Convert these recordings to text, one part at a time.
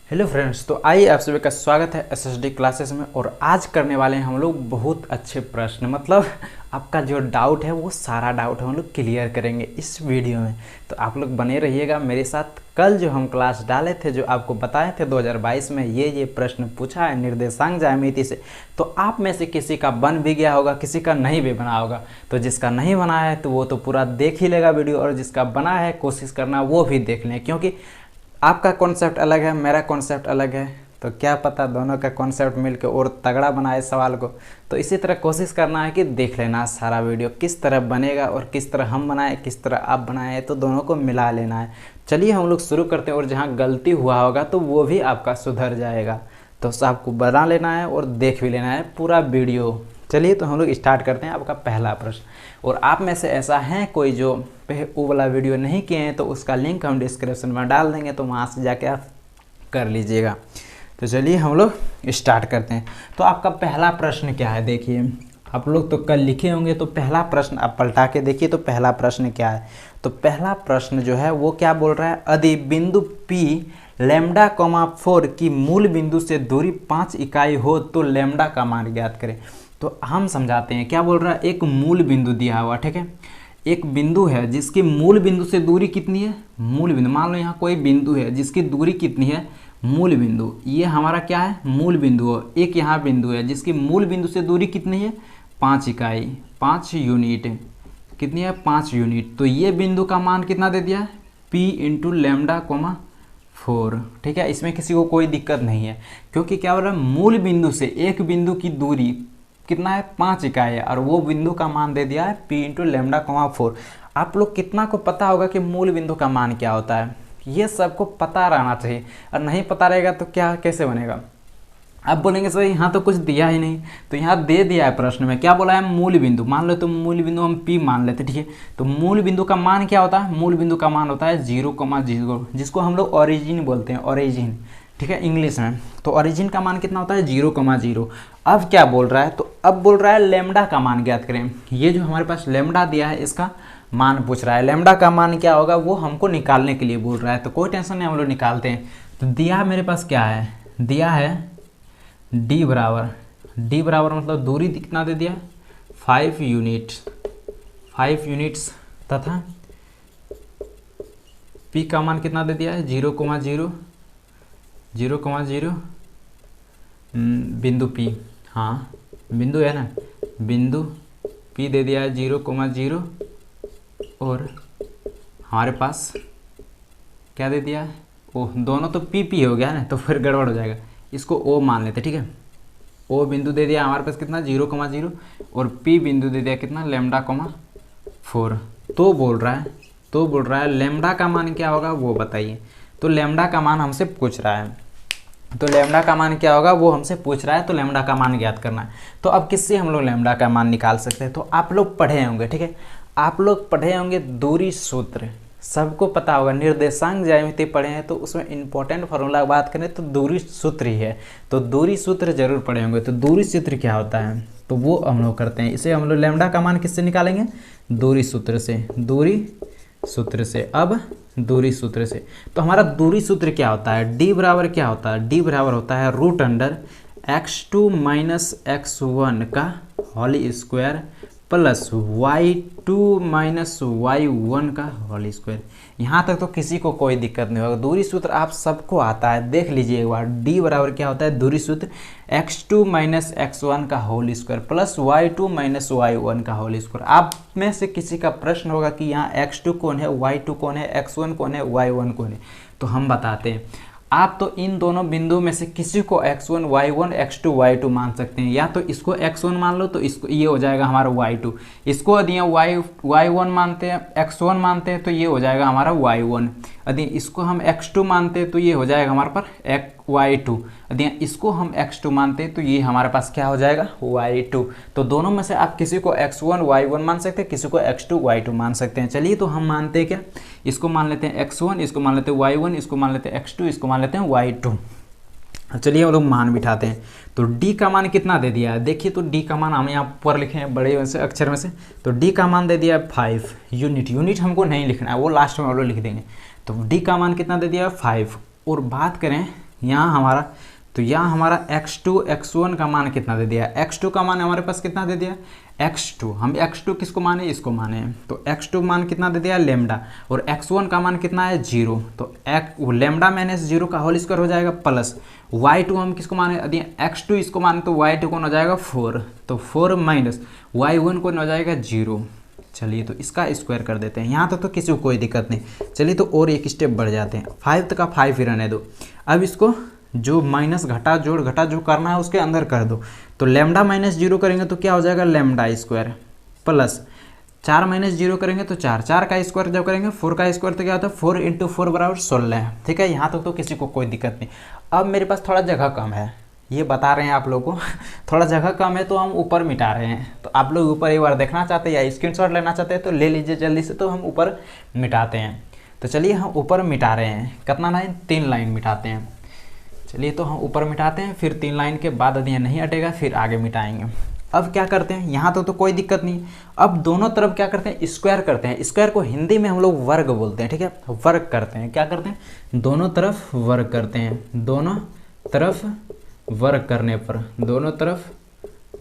Hello friends, तो आइए आप सभी का स्वागत है एसएसडी क्लासेस में। और आज करने वाले हैं हम लोग बहुत अच्छे प्रश्न, मतलब आपका जो डाउट है वो सारा डाउट हम लोग क्लियर करेंगे इस वीडियो में। तो आप लोग बने रहिएगा मेरे साथ। कल जो हम क्लास डाले थे, जो आपको बताए थे 2022 में ये प्रश्न पूछा है निर्देशांक ज्यामिति से, तो आप में से किसी का बन भी गया होगा, किसी का नहीं भी बना होगा। तो जिसका नहीं बना है तो वो तो पूरा देख ही लेगा वीडियो, और जिसका बना है कोशिश करना वो भी देख लें, क्योंकि आपका कॉन्सेप्ट अलग है, मेरा कॉन्सेप्ट अलग है। तो क्या पता दोनों का कॉन्सेप्ट मिलकर और तगड़ा बनाए सवाल को। तो इसी तरह कोशिश करना है कि देख लेना सारा वीडियो किस तरह बनेगा, और किस तरह हम बनाए किस तरह आप बनाए, तो दोनों को मिला लेना है। चलिए हम लोग शुरू करते हैं, और जहाँ गलती हुआ होगा तो वो भी आपका सुधर जाएगा। तो आपको बना लेना है और देख भी लेना है पूरा वीडियो। चलिए तो हम लोग स्टार्ट करते हैं। आपका पहला प्रश्न, और आप में से ऐसा है कोई जो वो वाला वीडियो नहीं किए हैं, तो उसका लिंक हम डिस्क्रिप्शन में डाल देंगे, तो वहाँ से जाके आप कर लीजिएगा। तो चलिए हम लोग स्टार्ट करते हैं। तो आपका पहला प्रश्न क्या है, देखिए आप लोग तो कल लिखे होंगे, तो पहला प्रश्न आप पलटा के देखिए। तो पहला प्रश्न क्या है, तो पहला प्रश्न जो है वो क्या बोल रहा है, यदि बिंदु P लैम्डा कॉमा 4 की मूल बिंदु से दूरी 5 इकाई हो तो लैम्डा का मान ज्ञात करें। तो हम समझाते हैं। क्या बोल रहा है, एक मूल बिंदु दिया हुआ, ठीक है, एक बिंदु है जिसकी मूल बिंदु से दूरी कितनी है, मूल बिंदु मान लो यहाँ कोई बिंदु है जिसकी दूरी कितनी है, मूल बिंदु, ये हमारा क्या है, मूल बिंदु है। एक यहाँ बिंदु है जिसकी मूल बिंदु से दूरी कितनी है, 5 इकाई, 5 यूनिट, कितनी है, 5 यूनिट। तो ये बिंदु का मान कितना दे दिया है, P इंटू लैम्डा कोमा 4, ठीक है। इसमें किसी को कोई दिक्कत नहीं है, क्योंकि क्या बोल रहा है, मूल बिंदु से एक बिंदु की दूरी कितना है, 5 इकाई है, और वो बिंदु का मान दे दिया है P इंटू लैम्डा कोमा 4। आप लोग कितना को पता होगा कि मूल बिंदु का मान क्या होता है, ये सबको पता रहना चाहिए। और नहीं पता रहेगा तो क्या कैसे बनेगा। आप बोलेंगे सर यहाँ तो कुछ दिया ही नहीं, तो यहाँ दे दिया है प्रश्न में। क्या बोला है, मूल बिंदु, मान लो तो मूल बिंदु हम P मान लेते, ठीक है। तो मूल बिंदु का मान क्या होता है, मूल बिंदु का मान होता है 0,0, जिसको हम लोग ओरिजिन बोलते हैं, ओरिजिन, ठीक है, इंग्लिश में। तो ओरिजिन का मान कितना होता है, 0,0। अब क्या बोल रहा है, तो अब बोल रहा है लैम्डा का मान ज्ञात करें। ये जो हमारे पास लैम्डा दिया है इसका मान पूछ रहा है। लैम्डा का मान क्या होगा वो हमको निकालने के लिए बोल रहा है। तो कोई टेंशन नहीं, हम लोग निकालते हैं। तो दिया मेरे पास क्या है, दिया है डी बराबर मतलब दूरी कितना दे दिया, 5 यूनिट, 5 यूनिट्स, तथा पी का मान कितना दे दिया है, 0,0, 0,0 बिंदु P, हाँ बिंदु है ना, बिंदु P दे दिया है 0,0, और हमारे पास क्या दे दिया है, ओ दोनों तो P हो गया है ना, तो फिर गड़बड़ हो जाएगा। इसको O मान लेते, ठीक है। O बिंदु दे दिया हमारे पास कितना, 0,0, और P बिंदु दे दिया कितना, लैम्डा कोमा 4। तो बोल रहा है लैम्डा का मान क्या होगा वो बताइए। तो लैम्डा का मान हमसे पूछ रहा है, तो लैम्डा का मान क्या होगा वो हमसे पूछ रहा है। तो लैम्डा का मान ज्ञात करना है। तो अब किससे हम लोग लैम्डा का मान निकाल सकते हैं, तो आप लोग पढ़े होंगे, ठीक है, आप लोग पढ़े होंगे दूरी सूत्र, सबको पता होगा। निर्देशांक ज्यामिति पढ़े हैं तो उसमें इंपॉर्टेंट फार्मूला की बात करें तो दूरी सूत्र ही है। तो दूरी सूत्र जरूर पढ़े होंगे। तो दूरी सूत्र क्या होता है, तो वो हम लोग करते हैं। इसे हम लोग लैम्डा का मान किससे निकालेंगे, दूरी सूत्र से, दूरी सूत्र से। अब दूरी सूत्र से तो हमारा दूरी सूत्र क्या होता है, डी बराबर क्या होता है, डी बराबर होता है √x2 माइनस x1 का whole square plus y2 minus y1 का होल स्क्वायर। यहाँ तक तो किसी को कोई दिक्कत नहीं होगा। दूरी सूत्र आप सबको आता है, देख लीजिए एक बार। d बराबर क्या होता है, दूरी सूत्र x2 माइनस x1 का whole square plus y2 minus y1 का होल स्क्वायर। आप में से किसी का प्रश्न होगा कि यहाँ x2 कौन है, y2 कौन है, x1 कौन है, y1 कौन है। तो हम बताते हैं। आप तो इन दोनों बिंदु में से किसी को x1 y1 x2 y2 मान सकते हैं। या तो इसको x1 मान लो तो इसको ये हो जाएगा हमारा y2, इसको यदि y1 मानते हैं, x1 मानते हैं तो ये हो जाएगा हमारा y1, यदि इसको हम x2 मानते हैं तो ये हो जाएगा हमारे पर y2, यदि इसको हम x2 मानते हैं तो ये हमारे पास क्या हो जाएगा, y2। तो दोनों में से आप किसी को x1 y1 मान सकते हैं, किसी को x2 y2 मान सकते हैं। चलिए तो हम मानते हैं क्या, इसको मान लेते हैं x1, इसको मान लेते हैं y1, इसको मान लेते हैं x2, इसको मान लेते हैं y2। चलिए हम लोग मान बिठाते हैं। तो d का मान कितना दे दिया है, देखिए। तो d का मान हम यहाँ पर लिखे हैं बड़े से अक्षर में से। तो d का मान दे दिया है 5 यूनिट, यूनिट हमको नहीं लिखना है, वो लास्ट में हम लोग लिख देंगे। तो d का मान कितना दे दिया है 5। और बात करें यहाँ हमारा, तो यहाँ हमारा x2 x1 का मान कितना दे दिया, x2 का मान हमारे पास कितना दे दिया, x2, हम x2 किसको माने, इसको माने हैं, तो x2 मान कितना दे दिया लेमडा, और x1 का मान कितना है 0, तो लेमडा माइनस 0 का होल स्क्वायर हो जाएगा प्लस y2 हम किसको माने, यदि x2 इसको माने तो y2 कौन हो जाएगा 4, तो 4 माइनस y1 कौन हो जाएगा 0। चलिए तो इसका स्क्वायर कर देते हैं, यहाँ तक तो किसी को कोई दिक्कत नहीं। चलिए तो और एक स्टेप बढ़ जाते हैं, 5 का 5 ही रहने दो। अब इसको जो माइनस घटा जो करना है उसके अंदर कर दो, तो लेमडा माइनस 0 करेंगे तो क्या हो जाएगा लेमडा स्क्वायर, प्लस 4 माइनस 0 करेंगे तो 4 का स्क्वायर जब करेंगे 4 का स्क्वायर तो क्या होता है 4 इंटू 4 बराबर 16। ठीक है, यहाँ तक तो किसी को कोई दिक्कत नहीं। अब मेरे पास थोड़ा जगह कम है, ये बता रहे हैं आप लोगों को थोड़ा जगह कम है तो हम ऊपर मिटा रहे हैं। तो आप लोग ऊपर एक बार देखना चाहते हैं या स्क्रीनशॉट लेना चाहते हैं तो ले लीजिए जल्दी से, तो हम ऊपर मिटाते हैं। तो चलिए हम ऊपर मिटा रहे हैं, कितना लाइन, 3 लाइन मिटाते हैं। चलिए तो हम ऊपर मिटाते हैं, फिर 3 लाइन के बाद यदि नहीं हटेगा फिर आगे मिटाएंगे। अब क्या करते हैं, यहाँ तो कोई दिक्कत नहीं। अब दोनों तरफ क्या करते हैं, स्क्वायर करते हैं। स्क्वायर को हिंदी में हम लोग वर्ग बोलते हैं। ठीक है, वर्ग करते हैं, क्या करते हैं, दोनों तरफ वर्ग करते हैं। दोनों तरफ वर्ग करने पर, दोनों तरफ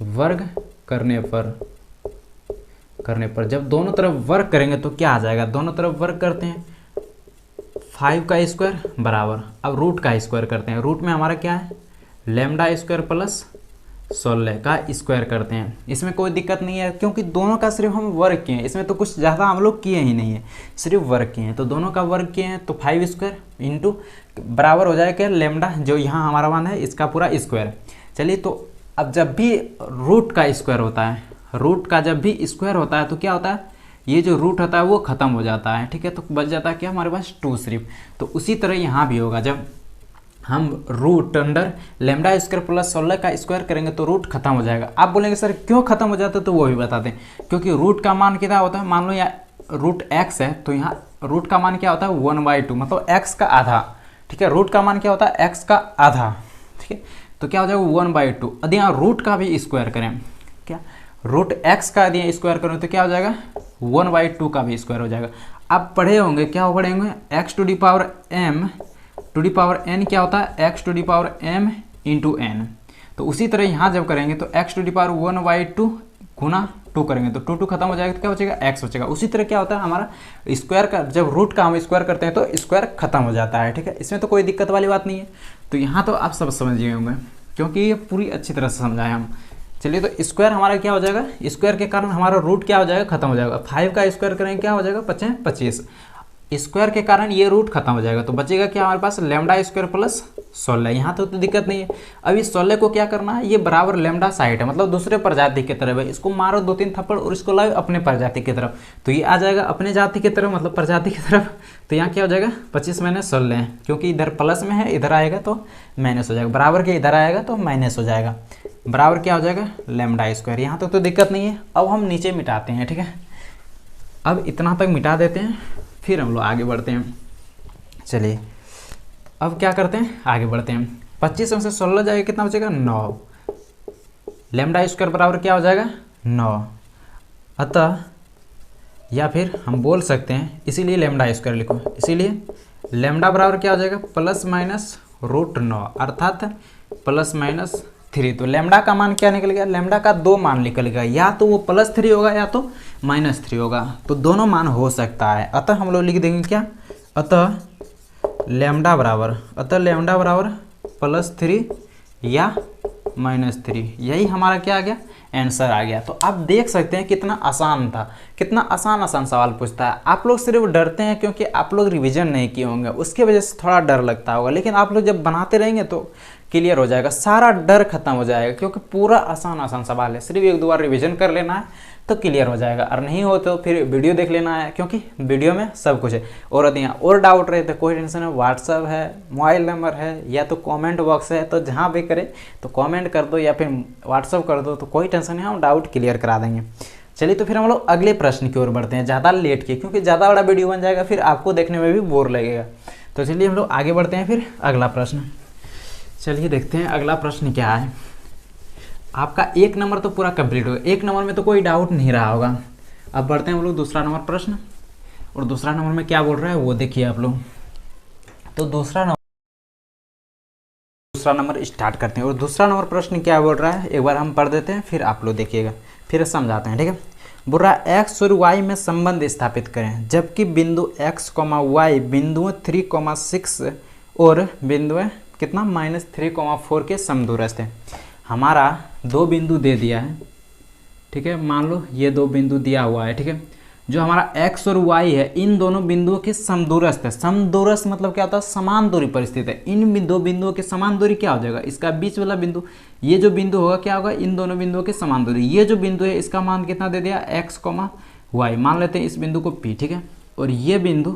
वर्ग करने पर जब दोनों तरफ वर्ग करेंगे तो क्या आ जाएगा, दोनों तरफ वर्ग करते हैं 5 का स्क्वायर बराबर, अब रूट का स्क्वायर करते हैं। रूट में हमारा क्या है, लेमडा स्क्वायर प्लस 16 का स्क्वायर करते हैं। इसमें कोई दिक्कत नहीं है क्योंकि दोनों का सिर्फ हम वर्ग किए हैं, इसमें तो कुछ ज़्यादा हम लोग किए ही नहीं है, सिर्फ वर्ग किए हैं। तो दोनों का वर्ग किए हैं तो 5 स्क्वायर इंटू बराबर हो जाएगा लेमडा, जो यहाँ हमारा मान है इसका पूरा स्क्वायर। चलिए तो अब जब भी रूट का स्क्वायर होता है, रूट का जब भी स्क्वायर होता है तो क्या होता है, ये जो रूट होता है वो ख़त्म हो जाता है। ठीक है, तो बच जाता है क्या हमारे पास 2 सिर्फ। तो उसी तरह यहाँ भी होगा, जब हम root under lambda square plus 16 का स्क्वायर करेंगे तो रूट खत्म हो जाएगा। आप बोलेंगे सर क्यों खत्म हो जाता है, तो वो भी बता दें। क्योंकि रूट का मान कितना होता है, मान लो यहाँ रूट x है तो यहाँ रूट का मान क्या होता है 1/2, मतलब x का आधा। ठीक है, रूट का मान क्या होता है x का आधा। ठीक है, तो क्या हो जाएगा 1/2। यदि यहाँ रूट का भी स्क्वायर करें, क्या रूट x का यदि स्क्वायर करें तो क्या हो जाएगा 1/2 का भी स्क्वायर हो जाएगा। आप पढ़े होंगे, क्या पढ़े होंगे, x to the power n क्या होता है, x to the power m into n। तो उसी तरह यहाँ जब करेंगे तो x टू दी पावर 1/2 गुना 2 करेंगे तो 2 कत्म हो जाएगा तो क्या बचेगा x बचेगा। उसी तरह क्या होता है हमारा स्क्वायर का, जब रूट का हम स्क्वायर करते हैं तो स्क्वायर खत्म हो जाता है। ठीक है, इसमें तो कोई दिक्कत वाली बात नहीं है। तो यहाँ तो आप सब समझ गए होंगे क्योंकि ये पूरी अच्छी तरह से समझाए हम। चलिए तो स्क्वायर हमारा क्या हो जाएगा, स्क्वायर के कारण हमारा रूट क्या हो जाएगा, खत्म हो जाएगा। 5 का स्क्वायर करेंगे क्या हो जाएगा 25, स्क्वायर के कारण ये रूट खत्म हो जाएगा। तो बचेगा क्या हमारे पास लेमडा स्क्वायर प्लस 16। यहाँ तो दिक्कत नहीं है। अब इस 16 को क्या करना है, ये बराबर लेमडा साइड है, मतलब दूसरे प्रजाति की तरफ है, इसको मारो 2-3 थप्पड़ और इसको लाओ अपने प्रजाति की तरफ, तो ये आ जाएगा अपने जाति की तरफ, मतलब प्रजाति की तरफ। तो यहाँ क्या हो जाएगा 25 माइनस 16, क्योंकि इधर प्लस में है, इधर आएगा तो माइनस हो जाएगा, बराबर के इधर आएगा तो माइनस हो जाएगा, बराबर क्या हो जाएगा लेमडा स्क्वायर। यहाँ तक तो दिक्कत नहीं है। अब हम नीचे मिटाते हैं। ठीक है, अब इतना तक मिटा देते हैं, फिर हम लोग आगे बढ़ते हैं। चलिए अब क्या करते हैं, आगे बढ़ते हैं। 25 में से 16 जाएगा, कितना बचेगा 9, लेमडा स्क्वायर बराबर क्या हो जाएगा 9। अतः या फिर हम बोल सकते हैं, इसीलिए लेमडा स्क्वायर लिखो, इसीलिए लेमडा बराबर क्या हो जाएगा प्लस माइनस रूट 9 अर्थात प्लस माइनस 3। तो लेमडा का मान क्या निकल गया, लेमडा का 2 मान निकल गया, या तो वो +3 होगा या तो -3 होगा, तो दोनों मान हो सकता है। अतः हम लोग लिख देंगे क्या, अतः लेमडा बराबर +3 या -3, यही हमारा क्या आ गया आंसर आ गया। तो आप देख सकते हैं कितना आसान था, कितना आसान सवाल पूछता है। आप लोग सिर्फ डरते हैं क्योंकि आप लोग रिवीजन नहीं किए होंगे, उसके वजह से थोड़ा डर लगता होगा, लेकिन आप लोग जब बनाते रहेंगे तो क्लियर हो जाएगा, सारा डर खत्म हो जाएगा, क्योंकि पूरा आसान सवाल है। सिर्फ 1-2 बार रिवीजन कर लेना है तो क्लियर हो जाएगा, और नहीं हो तो फिर वीडियो देख लेना है, क्योंकि वीडियो में सब कुछ है। और यदि यहाँ और डाउट रहे तो कोई टेंशन है, व्हाट्सअप है, मोबाइल नंबर है, या तो कमेंट बॉक्स है, तो जहाँ भी करें तो कमेंट कर दो या फिर व्हाट्सअप कर दो, तो कोई टेंशन नहीं, हम डाउट क्लियर करा देंगे। चलिए तो फिर हम लोग अगले प्रश्न की ओर बढ़ते हैं, ज़्यादा लेट किए, क्योंकि ज़्यादा बड़ा वीडियो बन जाएगा, फिर आपको देखने में भी बोर लगेगा। तो चलिए हम लोग आगे बढ़ते हैं फिर अगला प्रश्न। चलिए देखते हैं अगला प्रश्न क्या है। आपका 1 नंबर तो पूरा कंप्लीट होगा, 1 नंबर में तो कोई डाउट नहीं रहा होगा। अब बढ़ते हैं हम लोग दूसरा नंबर प्रश्न, और दूसरा नंबर में क्या बोल रहा है वो देखिए आप लोग। तो दूसरा नंबर दूसरा नंबर स्टार्ट करते हैं। और दूसरा नंबर प्रश्न क्या बोल रहा है, एक बार हम पढ़ देते हैं, फिर आप लोग देखिएगा, फिर समझाते हैं। ठीक है, बोल रहा है एक्स और वाई में संबंध स्थापित करें जबकि बिंदु एक्स कॉमा वाई बिंदुओं 3,6 और बिंदुएं कितना -3,4 के समदूरस्थ है। हमारा दो बिंदु दे दिया है, ठीक है, मान लो ये दो बिंदु दिया हुआ है। ठीक है, जो हमारा x और y है इन दोनों बिंदुओं के समदूरस्थ है। समदूरस्थ मतलब क्या होता है, समान दूरी पर स्थित है। इन दो बिंदुओं के समान दूरी क्या हो जाएगा, इसका बीच वाला बिंदु, ये जो बिंदु होगा क्या होगा, इन दोनों बिंदुओं के समान दूरी। ये जो बिंदु है इसका मान कितना दे दिया, x, y, मान लेते हैं इस बिंदु को P। ठीक है, और ये बिंदु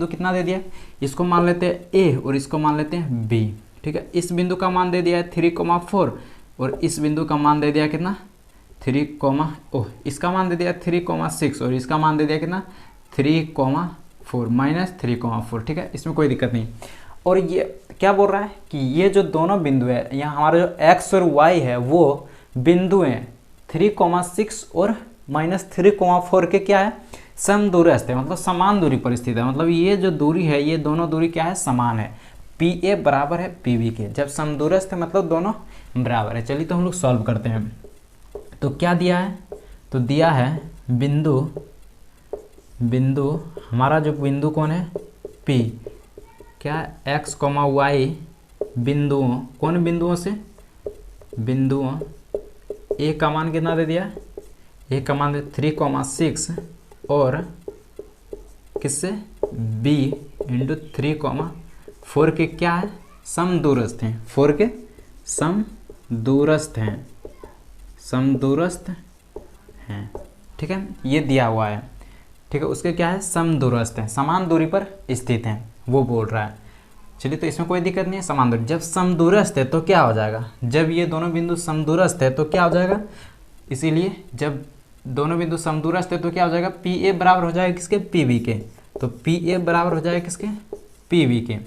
कितना दे दिया, इसको मान लेते हैं A और इसको मान लेते हैं B। ठीक है, इस बिंदु का मान दे दिया है 3,4 और इस बिंदु का मान दे दिया कितना 3, इसका मान दे दिया 3,6 और इसका मान दे दिया कितना 3,4 -3,4। ठीक है, इसमें कोई दिक्कत नहीं। और ये क्या बोल रहा है कि ये जो दोनों बिंदु है, यहाँ हमारा जो x और y है वो बिंदु हैं 3,6 और -3,4 के क्या है, समदूरस्थ है, मतलब समान दूरी पर स्थित है। मतलब ये जो दूरी है, ये दोनों दूरी क्या है, समान है। PA बराबर है PB के। जब समदूरस्थ है मतलब दोनों बराबर है। चलिए तो हम लोग सॉल्व करते हैं। तो क्या दिया है, तो दिया है बिंदु हमारा जो बिंदु कौन है P, क्या x, y बिंदुओं, कौन बिंदुओं से, बिंदुओं A का मान कितना दे दिया, A का मान 3,6 और किससे B × 3,4 के क्या है, समदूरस्थ हैं, 4 के समदूरस्थ हैं, समदूरस्थ हैं। ठीक है, ये दिया हुआ है। ठीक है, उसके क्या है, समदूरस्थ है, समान दूरी पर स्थित हैं, वो बोल रहा है। चलिए तो इसमें कोई दिक्कत नहीं है। समान दूरी, जब समदूरस्थ है तो क्या हो जाएगा, जब ये दोनों बिंदु समदूरस्थ है तो क्या हो जाएगा, इसीलिए जब दोनों बिंदु समदूरस्थ है तो क्या हो जाएगा, PA बराबर हो जाएगा किसके, PB के। तो PA बराबर हो जाएगा किसके, PB के।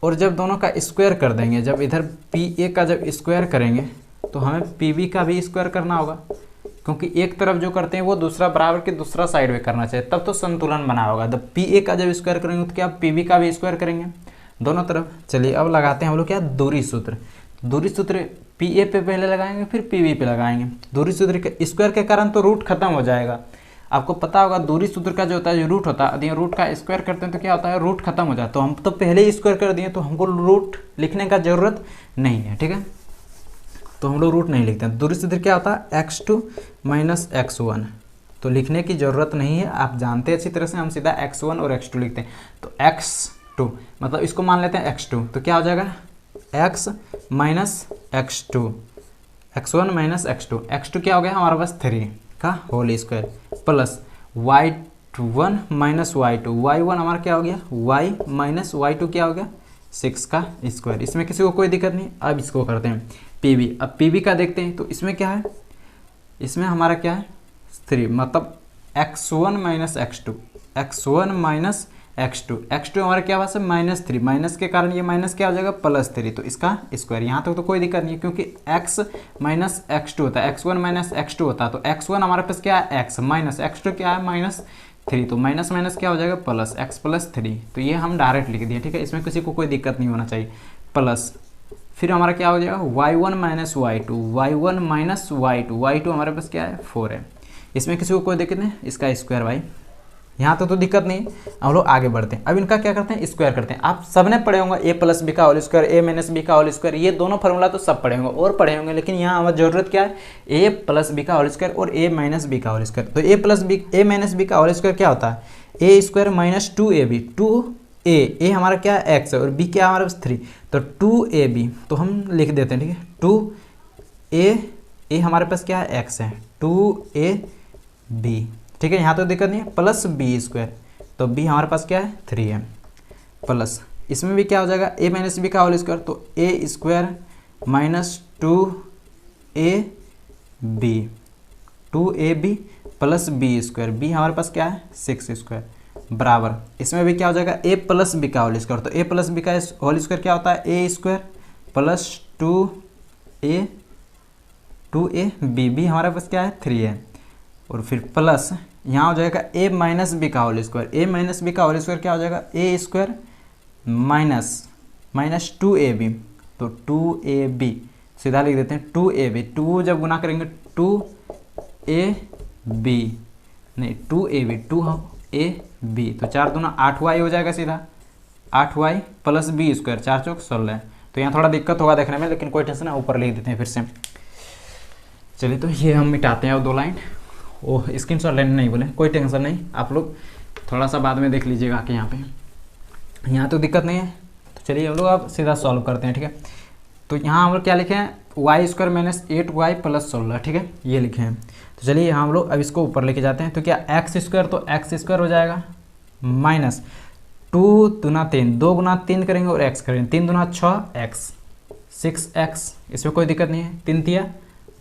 और जब दोनों का स्क्वायर कर देंगे, जब इधर PA का जब स्क्वायर करेंगे तो हमें PB का भी स्क्वायर करना होगा, क्योंकि एक तरफ जो करते हैं वो दूसरा बराबर के दूसरा साइड में करना चाहिए, तब तो संतुलन बना होगा। जब PA का जब स्क्वायर करेंगे तो क्या PB का भी स्क्वायर करेंगे दोनों तरफ। चलिए अब लगाते हैं हम लोग क्या, दूरी सूत्र। दूरी सूत्र PA पे पहले लगाएंगे फिर PB पे लगाएंगे। दूरी सूत्र के स्क्वायर के कारण तो रूट खत्म हो जाएगा। आपको पता होगा दूरी सूत्र का जो होता है, जो रूट होता है, यदि रूट का स्क्वायर करते हैं तो क्या होता है, रूट खत्म हो जाता है। तो हम तो पहले ही स्क्वायर कर दिए तो हमको रूट लिखने का जरूरत नहीं है। ठीक है, तो हम लोग रूट नहीं लिखते हैं। दूरी सूत्र क्या होता है, x2 - x1, तो लिखने की ज़रूरत नहीं है, आप जानते हैं अच्छी तरह से। हम सीधा x1 और x2 लिखते हैं। तो x2 मतलब इसको मान लेते हैं x2, तो क्या हो जाएगा x - x2, x1 - x2, x2 क्या हो गया हमारे पास 3 का whole square plus y1 - y2, y1 हमारा क्या हो गया, y - y2 क्या हो गया 6 का स्क्वायर। इसमें किसी को कोई दिक्कत नहीं। अब इसको करते हैं PB। अब PB का देखते हैं, तो इसमें क्या है, इसमें हमारा क्या है 3, मतलब x1 - x2, x1 - x2, x2 हमारा क्या पास है -3, माइनस के कारण ये माइनस क्या हो जाएगा +3, तो इसका स्क्वायर। यहाँ तक तो कोई दिक्कत नहीं है, क्योंकि x - x2 होता है, x1 - x2 होता है। तो x1 हमारे पास क्या है x, माइनस x2 क्या है -3, तो माइनस माइनस क्या हो जाएगा प्लस, x + 3, तो ये हम डायरेक्ट लिख दिए। ठीक है, इसमें किसी को कोई दिक्कत नहीं होना चाहिए। प्लस फिर हमारा क्या हो जाएगा y1 - y2, y1 - y2, y2 हमारे पास क्या है 4 है। इसमें किसी को कोई दिक्कत नहीं, इसका स्क्वायर भाई। यहाँ तो दिक्कत नहीं, हम लोग आगे बढ़ते हैं। अब इनका क्या करते हैं, स्क्वायर करते हैं। आप सबने पढ़े होंगे a + b का होल स्क्वायर, a - b का होल स्क्वायर, ये दोनों फार्मूला तो सब पढ़े होंगे और पढ़े होंगे, लेकिन यहाँ हमारी जरूरत क्या है, a + b का होल स्क्वायर और a - b का होल स्क्वायर। तो a - b का होल स्क्वायर क्या होता है, a² - 2ab, 2a हमारा क्या है x है और b क्या है हमारे पास 3, तो 2ab तो हम लिख देते हैं। ठीक है, 2a हमारे पास क्या है x है, 2ab। ठीक है, यहाँ तो दिक्कत नहीं है। प्लस b², तो b हमारे पास क्या है 3 है, प्लस इसमें भी क्या हो जाएगा a - b का होल स्क्वायर, तो a² - 2ab, 2ab plus b², b हमारे पास क्या है 6² बराबर। इसमें भी क्या हो जाएगा a + b का होल स्क्वायर, तो a + b का होल स्क्वायर क्या होता है a² + 2ab, b हमारे पास क्या है 3 है, और फिर प्लस यहाँ हो जाएगा a - b का होल स्क्वायर, a - b का होल स्क्वायर क्या हो जाएगा a² - 2ab तो 2ab सीधा लिख देते हैं 2ab। 2 जब गुना करेंगे 2ab नहीं 2ab 2ab तो 4 दूना 8y हो जाएगा सीधा 8y प्लस बी स्क्वायर 4 चौक 16। तो यहाँ थोड़ा दिक्कत होगा देखने में, लेकिन कोई टेंशन नहीं, ऊपर लिख देते हैं फिर से। चलिए तो ये हम मिटाते हैं और 2 लाइन। वो स्क्रीनशॉट लेने नहीं बोले, कोई टेंशन नहीं, आप लोग थोड़ा सा बाद में देख लीजिएगा कि यहाँ पे यहाँ तो दिक्कत नहीं है। तो चलिए हम लोग अब सीधा सॉल्व करते हैं, ठीक है। तो यहाँ हम लोग क्या लिखे हैं Y square minus 8y plus 16, ठीक है, ये लिखे हैं। तो चलिए यहाँ हम लोग अब इसको ऊपर लेके जाते हैं। तो क्या एक्स स्क्वायर, तो एक्स स्क्वायर हो जाएगा माइनस 2 दूना 3, 2 गुना 3 करेंगे और x करेंगे, 3 दूना 6x 6x, इसमें कोई दिक्कत नहीं है। 3 तिया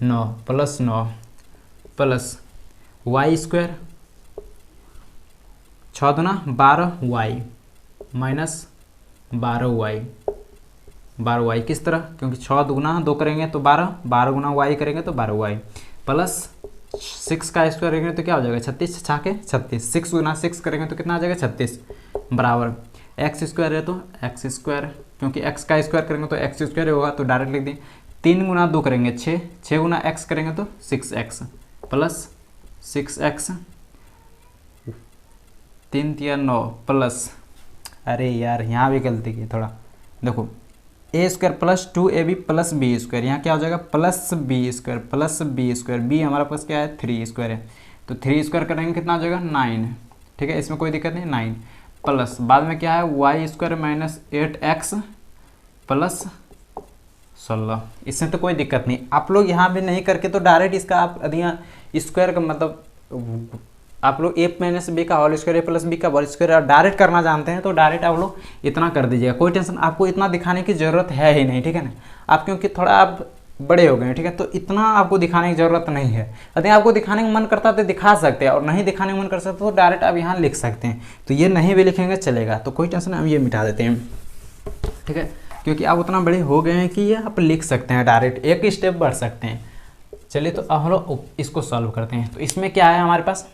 9 प्लस 9 प्लस वाई स्क्वायर 6 दूना 12y माइनस 12y किस तरह, क्योंकि 6 दुगुना 2 करेंगे तो 12, 12 गुना y करेंगे तो 12y प्लस 6 का स्क्वायर करेंगे तो क्या हो जाएगा 36, 6 के 36, 6 गुना 6 करेंगे तो कितना आ जाएगा 36 बराबर एक्स स्क्वायर है तो एक्स स्क्वायर, क्योंकि x का स्क्वायर करेंगे तो एक्स स्क्वायर होगा तो डायरेक्ट लिख दें। 3 गुना 2 करेंगे 6, 6 गुना x करेंगे तो 6x प्लस 6x 3 तिया 9 प्लस, अरे यार यहाँ भी गलती की थोड़ा, देखो a square plus 2ab plus b square, यहाँ क्या हो जाएगा प्लस बी स्क्वायर, बी हमारा पास क्या है 3 स्क्वायर है, तो 3 स्क्वायर करेंगे कितना हो जाएगा 9, ठीक है, इसमें कोई दिक्कत नहीं 9 प्लस बाद में क्या है Y square minus 8x plus 16, इसमें तो कोई दिक्कत नहीं। आप लोग यहाँ भी नहीं करके तो डायरेक्ट इसका आप यदि स्क्वायर का मतलब आप लोग ए माइनस बी का होल स्क्वायर, ए प्लस बी का होल स्क्वायर डायरेक्ट करना जानते हैं तो डायरेक्ट आप लोग इतना कर दीजिएगा, कोई टेंशन, आपको इतना दिखाने की ज़रूरत है ही नहीं, ठीक है ना। आप क्योंकि थोड़ा आप बड़े हो गए हैं, ठीक है, तो इतना आपको दिखाने की ज़रूरत नहीं है। यदि आपको दिखाने का मन करता तो दिखा सकते हैं, और नहीं दिखाने का मन कर सकते तो डायरेक्ट आप यहाँ लिख सकते हैं। तो ये नहीं भी लिखेंगे चलेगा, तो कोई टेंशन, हम ये मिटा देते हैं, ठीक है, क्योंकि आप उतना बड़े हो गए हैं कि ये आप लिख सकते हैं, डायरेक्ट एक स्टेप बढ़ सकते हैं। चलिए तो अब हम लोग इसको सॉल्व करते हैं। तो इसमें क्या है हमारे पास,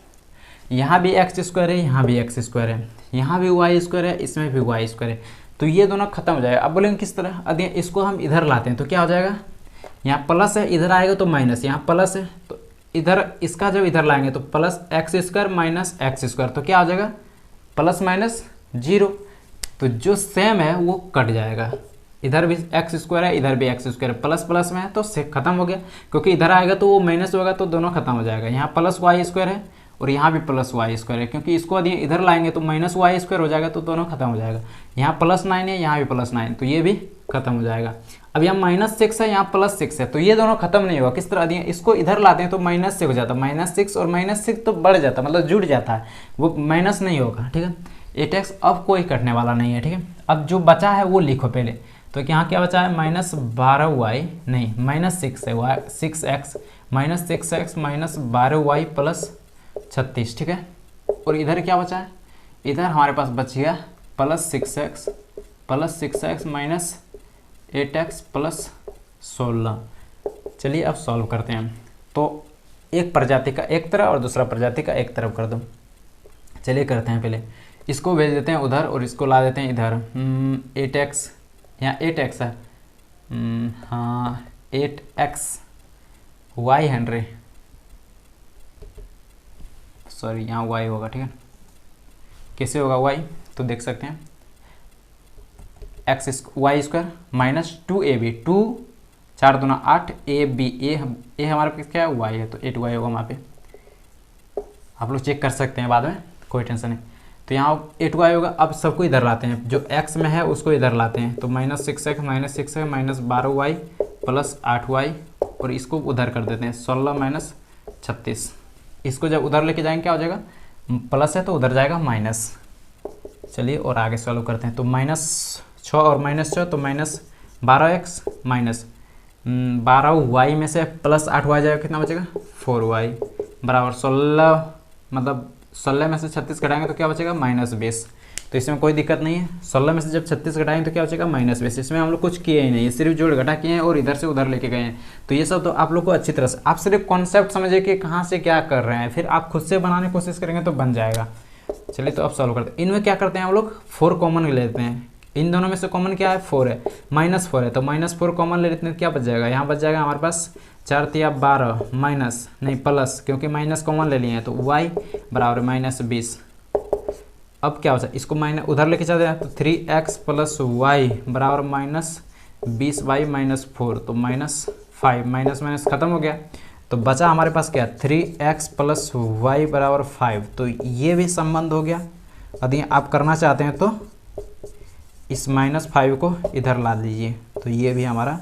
यहाँ भी एक्स स्क्वायर है, यहाँ भी एक्स स्क्वायर है, यहाँ भी वाई स्क्वायर है, इसमें भी वाई स्क्वायर है, तो ये दोनों खत्म हो जाएगा। अब बोलेंगे किस तरह, यदि इसको हम इधर लाते हैं तो क्या हो जाएगा, यहाँ प्लस है, इधर आएगा तो माइनस, यहाँ प्लस है तो इधर इसका जब इधर लाएंगे तो plus x square minus x square, तो क्या हो जाएगा प्लस माइनस 0, तो जो सेम है वो कट जाएगा। इधर भी एक्स स्क्वायर है, इधर भी एक्स स्क्वायर, प्लस प्लस में है तो से खत्म हो गया, क्योंकि इधर आएगा तो वो माइनस होगा तो दोनों खत्म हो जाएगा। यहाँ प्लस वाई स्क्वायर है और यहाँ भी प्लस वाई स्क्वायर है, क्योंकि इसको यदि इधर लाएंगे तो माइनस वाई स्क्वायर हो जाएगा तो दोनों खत्म हो जाएगा। यहाँ प्लस 9 है, यहाँ भी प्लस 9, तो ये भी खत्म हो जाएगा। अब यहाँ माइनस 6 है, यहाँ प्लस 6 है, तो ये दोनों खत्म नहीं होगा। किस तरह, यदि इसको इधर लाते हैं तो माइनस 6 हो जाता है, -6 और -6 तो बढ़ जाता है, मतलब जुड़ जाता है, वो माइनस नहीं होगा, ठीक है। 8x अब कोई कटने वाला नहीं है, ठीक है। अब जो बचा है वो लिखो पहले, तो यहाँ क्या बचा है -12y नहीं -6 है, 6x -6x -12y प्लस 36, ठीक है। और इधर क्या बचा है, इधर हमारे पास बच गया plus 6x minus 8x plus 16। चलिए अब सॉल्व करते हैं। तो एक प्रजाति का एक तरफ और दूसरा प्रजाति का एक तरफ कर दो। चलिए करते हैं, पहले इसको भेज देते हैं उधर और इसको ला देते हैं इधर। 8x, यहाँ 8x है, हाँ 8x y 100, सॉरी यहाँ y होगा, ठीक है। कैसे होगा y, तो देख सकते हैं x Y square minus 2ab, 2 4 दूना 8 ab, ए हमारे पास क्या है y है, तो 8y होगा वहाँ पे, आप लोग चेक कर सकते हैं बाद में, कोई टेंशन नहीं। तो यहाँ 8y होगा। अब सबको इधर लाते हैं, जो x में है उसको इधर लाते हैं, तो -6x minus 12y plus 8y, और इसको उधर कर देते हैं 16 माइनस 36। इसको जब उधर लेके जाएंगे क्या हो जाएगा, प्लस है तो उधर जाएगा माइनस। चलिए और आगे सॉल्व करते हैं। तो -6 और -6 तो -12x माइनस 12y में से प्लस 8y जाएगा, कितना बचेगा 4y बराबर 16, मतलब 16 में से 36 घटाएंगे तो क्या बचेगा -20। तो इसमें कोई दिक्कत नहीं है, 16 में से जब 36 घटाएंगे तो क्या बचेगा -20। इसमें हम लोग कुछ किए ही नहीं, सिर्फ जोड़ घटा किए हैं और इधर से उधर लेके गए हैं। तो ये सब तो आप लोग को अच्छी तरह से, आप सिर्फ कॉन्सेप्ट समझिए कि कहाँ से क्या कर रहे हैं, फिर आप खुद से बनाने की कोशिश करेंगे तो बन जाएगा। चलिए तो अब सॉल्व करते हैं। इनमें क्या करते हैं हम लोग 4 कॉमन लेते हैं, इन दोनों में से कॉमन क्या है, 4 है, -4 है, तो -4 कॉमन ले लेते हैं, क्या बच जाएगा, यहाँ बच जाएगा हमारे पास 4 तिया 12 माइनस नहीं प्लस, क्योंकि माइनस कॉमन ले लिए हैं, तो y बराबर -20। अब क्या हो जाए, इसको माइनस उधर लेके चलते हैं, तो 3x + y बराबर -20y - 4, तो -5, माइनस माइनस खत्म हो गया, तो बचा हमारे पास क्या, 3x + y बराबर 5। तो ये भी संबंध हो गया। यदि आप करना चाहते हैं तो इस -5 को इधर ला लीजिए, तो ये भी हमारा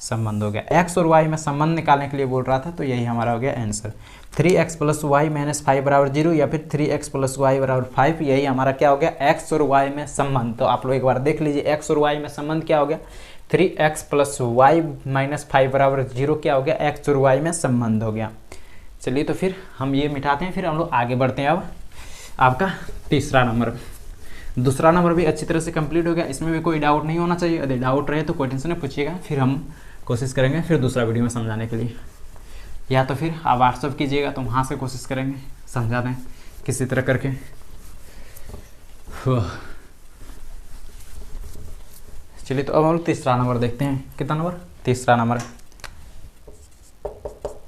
संबंध हो गया। x और y में संबंध निकालने के लिए बोल रहा था, तो यही हमारा हो गया आंसर। 3x + y - 5 बराबर 0 या फिर 3x + y बराबर 5, यही हमारा क्या हो गया, x और y में संबंध। तो आप लोग एक बार देख लीजिए x और y में संबंध क्या हो गया, 3x + y - 5 बराबर 0 क्या हो गया, x और y में संबंध हो गया। चलिए तो फिर हम ये मिटाते हैं, फिर हम लोग आगे बढ़ते हैं। अब आपका तीसरा नंबर, दूसरा नंबर भी अच्छी तरह से कंप्लीट हो गया, इसमें भी कोई डाउट नहीं होना चाहिए। यदि डाउट रहे तो कोई टेंशन नहीं, पूछिएगा, फिर हम कोशिश करेंगे फिर दूसरा वीडियो में समझाने के लिए, या तो फिर आप व्हाट्सअप कीजिएगा तो वहाँ से कोशिश करेंगे समझा दें किसी तरह करके। चलिए तो अब हम लोग तीसरा नंबर देखते हैं। कितना नंबर, तीसरा नंबर।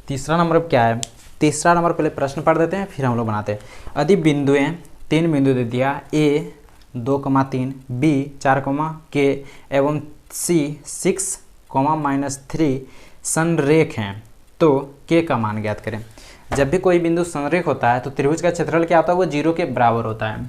तीसरा नंबर अब क्या है, तीसरा नंबर पहले प्रश्न पढ़ देते हैं, फिर हम लोग बनाते हैं। यदि बिंदुएं, 3 बिंदु दे दिया, a 2,3, b 4, k एवं c 6, -3 संरेख हैं, तो k का मान ज्ञात करें। जब भी कोई बिंदु संरेख होता है तो त्रिभुज का क्षेत्रफल क्या होता है, वो 0 के बराबर होता है।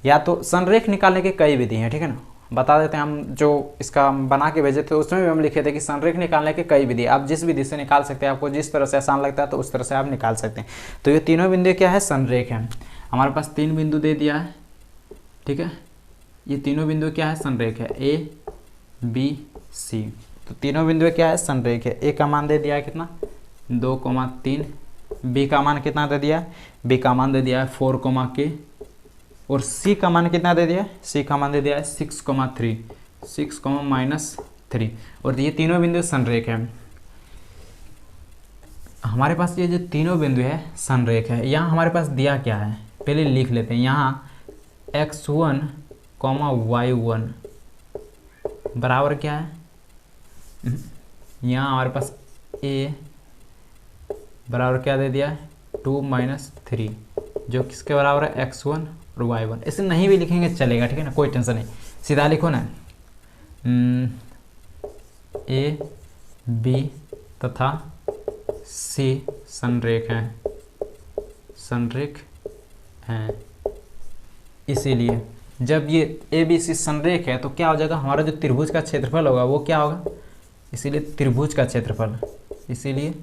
या तो संरेख निकालने के कई विधि हैं, ठीक है ना, बता देते हैं। हम जो इसका बना के भेजे थे उसमें भी हम लिखे थे कि संरेख निकालने के कई विधि, आप जिस विधि से निकाल सकते हैं, आपको जिस तरह से आसान लगता है तो उस तरह से आप निकाल सकते हैं। तो ये तीनों बिंदु क्या है, संरेख है। हमारे पास 3 बिंदु दे दिया है, ठीक है, ये तीनों बिंदु क्या है, संरेख है, a b c। तो तीनों बिंदु क्या है, संरेख है। a का मान दे दिया है कितना, 2,3, b का मान कितना दे दिया है, b का मान दे दिया है 4, k, और c का मान कितना दे दिया है, c का मान दे दिया है 6,3, 6, -3। और ये तीनों बिंदु संरेख है। हमारे पास ये जो तीनों बिंदु है संरेख है। यहाँ हमारे पास दिया क्या है, पहले लिख लेते हैं। यहाँ x1, y1 बराबर क्या है, यहाँ हमारे पास a बराबर क्या दे दिया है, 2 - 3, जो किसके बराबर है, x1 और y1। इसे नहीं भी लिखेंगे चलेगा, ठीक है ना, कोई टेंशन नहीं, सीधा लिखो ना। a b तथा c संरेख हैं, संरेख हैं। इसीलिए जब ये ए बी सी संरेख है तो क्या हो जाएगा, हमारा जो त्रिभुज का क्षेत्रफल होगा वो क्या होगा, इसीलिए त्रिभुज का क्षेत्रफल, इसीलिए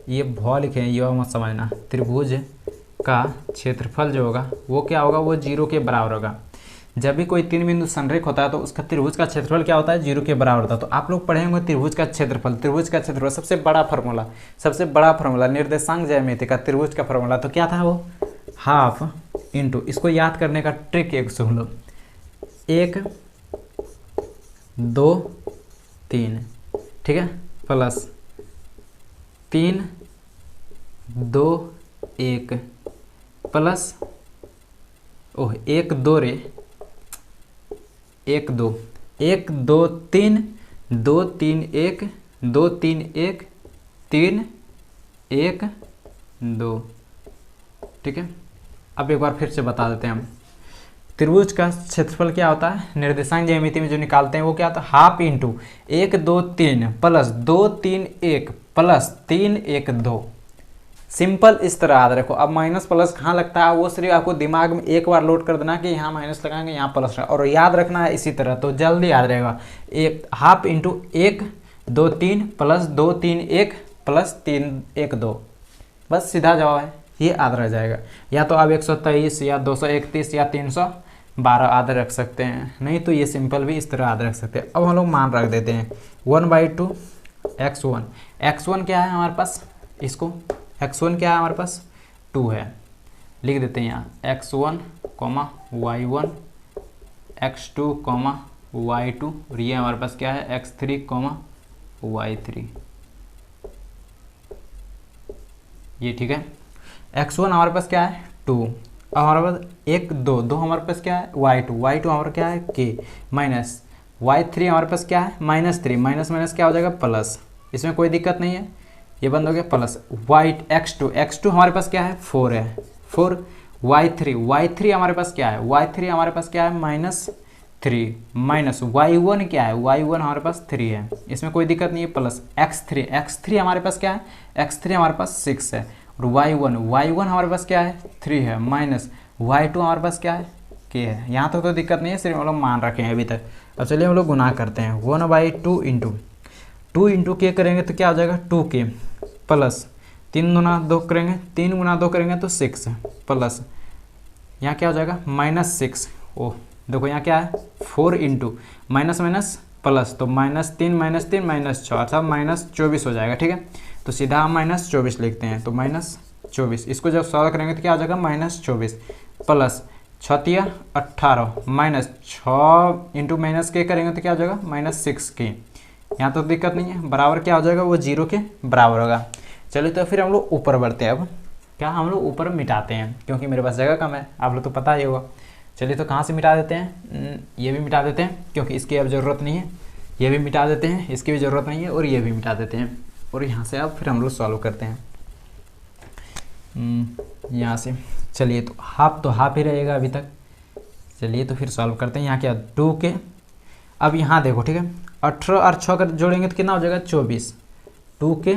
ये भौ लिखे हैं, ये मत समझना। त्रिभुज का क्षेत्रफल जो होगा वो क्या होगा, वो 0 के बराबर होगा। जब भी कोई 3 बिंदु संरेख होता है तो उसका त्रिभुज का क्षेत्रफल क्या होता है, 0 के बराबर होता है। तो आप लोग पढ़े होंगे त्रिभुज का क्षेत्रफल, त्रिभुज का क्षेत्रफल सबसे बड़ा फार्मूला निर्देशांक ज्यामिति का त्रिभुज का फार्मूला तो क्या था, वो हाफ इंटू, इसको याद करने का ट्रिक एक सुन लो, 1 2 3, ठीक है, प्लस 3 2 1 प्लस 1 2 रे 1 2 1 2 3 2 3 1 2 3 1 3 1 2, ठीक है। अब एक बार फिर से बता देते हैं हम, त्रिभुज का क्षेत्रफल क्या होता है, निर्देशांक ज्यामिति में जो निकालते हैं वो क्या होता है, half into 1 2 3 plus 2 3 1 plus 3 1 2। Simple इस तरह याद रखो। अब माइनस प्लस कहाँ लगता है वो सिर्फ आपको दिमाग में एक बार लोड कर देना कि यहाँ माइनस लगाएंगे यहाँ प्लस, और याद रखना है इसी तरह, तो जल्दी याद रहेगा। एक हाफ इंटू 1 2 3 प्लस 2 3 1 प्लस 3 1 2, बस सीधा जवाब है, ये याद रह जाएगा। या तो आप 123 या 231 या 312 याद रख सकते हैं, नहीं तो ये सिंपल भी इस तरह याद रख सकते हैं। अब हम लोग मान रख देते हैं 1/2 x1। x1 क्या है हमारे पास, इसको x1 क्या है हमारे पास, 2 है, लिख देते हैं यहाँ x1, y1 x2, y2, और ये हमारे पास क्या है x3, y3, ये ठीक है। x1 हमारे पास क्या है 2, अब हमारे पास 1 2 2 हमारे पास क्या है y2 हमारा क्या है k माइनस y3 हमारे पास क्या है -3 माइनस माइनस क्या हो जाएगा प्लस, इसमें कोई दिक्कत नहीं है, ये बंद हो गया प्लस x2 हमारे पास क्या है 4 है 4 y3 हमारे पास क्या है y3 हमारे पास क्या है -3 माइनस y1 क्या है y1 हमारे पास 3 है, इसमें कोई दिक्कत नहीं है प्लस x3 हमारे पास क्या है x3 हमारे पास 6 है और y1 हमारे पास क्या है 3 है माइनस y2 हमारे पास क्या है k है। यहाँ तक तो दिक्कत नहीं है, सिर्फ हम लोग मान रखे हैं अभी तक। अब चलिए हम लोग गुना करते हैं 1/2 इंटू k करेंगे तो क्या हो जाएगा 2k प्लस 3 गुना 2 करेंगे 3 गुना 2 करेंगे तो 6 प्लस यहाँ क्या हो जाएगा -6। ओह देखो यहाँ क्या है 4 इंटू माइनस माइनस प्लस तो -3 -6 अर्थात -24 हो जाएगा। ठीक है, तो सीधा हम -24 लिखते हैं, तो -24 इसको जब सॉल्व करेंगे तो क्या हो जाएगा -24 प्लस 6 18 माइनस 6 इंटू माइनस के करेंगे तो क्या हो जाएगा -6 के। यहाँ तो दिक्कत नहीं है, बराबर क्या हो जाएगा वो 0 के बराबर होगा। चलिए तो फिर हम लोग ऊपर बढ़ते हैं। अब क्या हम लोग ऊपर मिटाते हैं क्योंकि मेरे पास जगह कम है, आप लोग तो पता ही होगा। चलिए तो कहाँ से मिटा देते हैं, ये भी मिटा देते हैं क्योंकि इसकी अब ज़रूरत नहीं है, ये भी मिटा देते हैं, इसकी भी ज़रूरत नहीं है और ये भी मिटा देते हैं। और यहाँ से अब फिर हम लोग सॉल्व करते हैं यहाँ से। चलिए तो हाफ ही रहेगा अभी तक। चलिए तो फिर सॉल्व करते हैं। यहाँ क्या 2k, अब यहाँ देखो ठीक है 18 और 6 कर जोड़ेंगे तो कितना हो जाएगा 24, 2k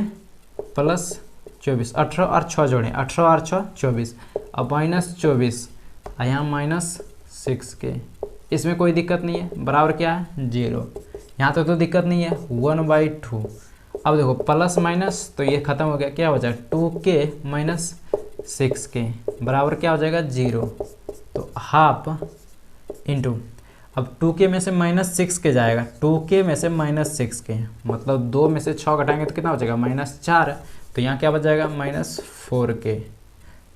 प्लस 24 18 और 6 जोड़ें 18 और 6 24, अब -24 यहाँ -6k, इसमें कोई दिक्कत नहीं है, बराबर क्या है 0। यहाँ तक तो दिक्कत नहीं है 1/2। अब देखो प्लस माइनस तो ये खत्म हो गया, क्या हो जाएगा 2k माइनस 6k बराबर क्या हो जाएगा 0। तो हाफ इंटू अब 2k में से -6k जाएगा, 2k में से -6k मतलब 2 में से 6 घटाएंगे तो कितना हो जाएगा -4, तो यहाँ क्या बच जाएगा -4k।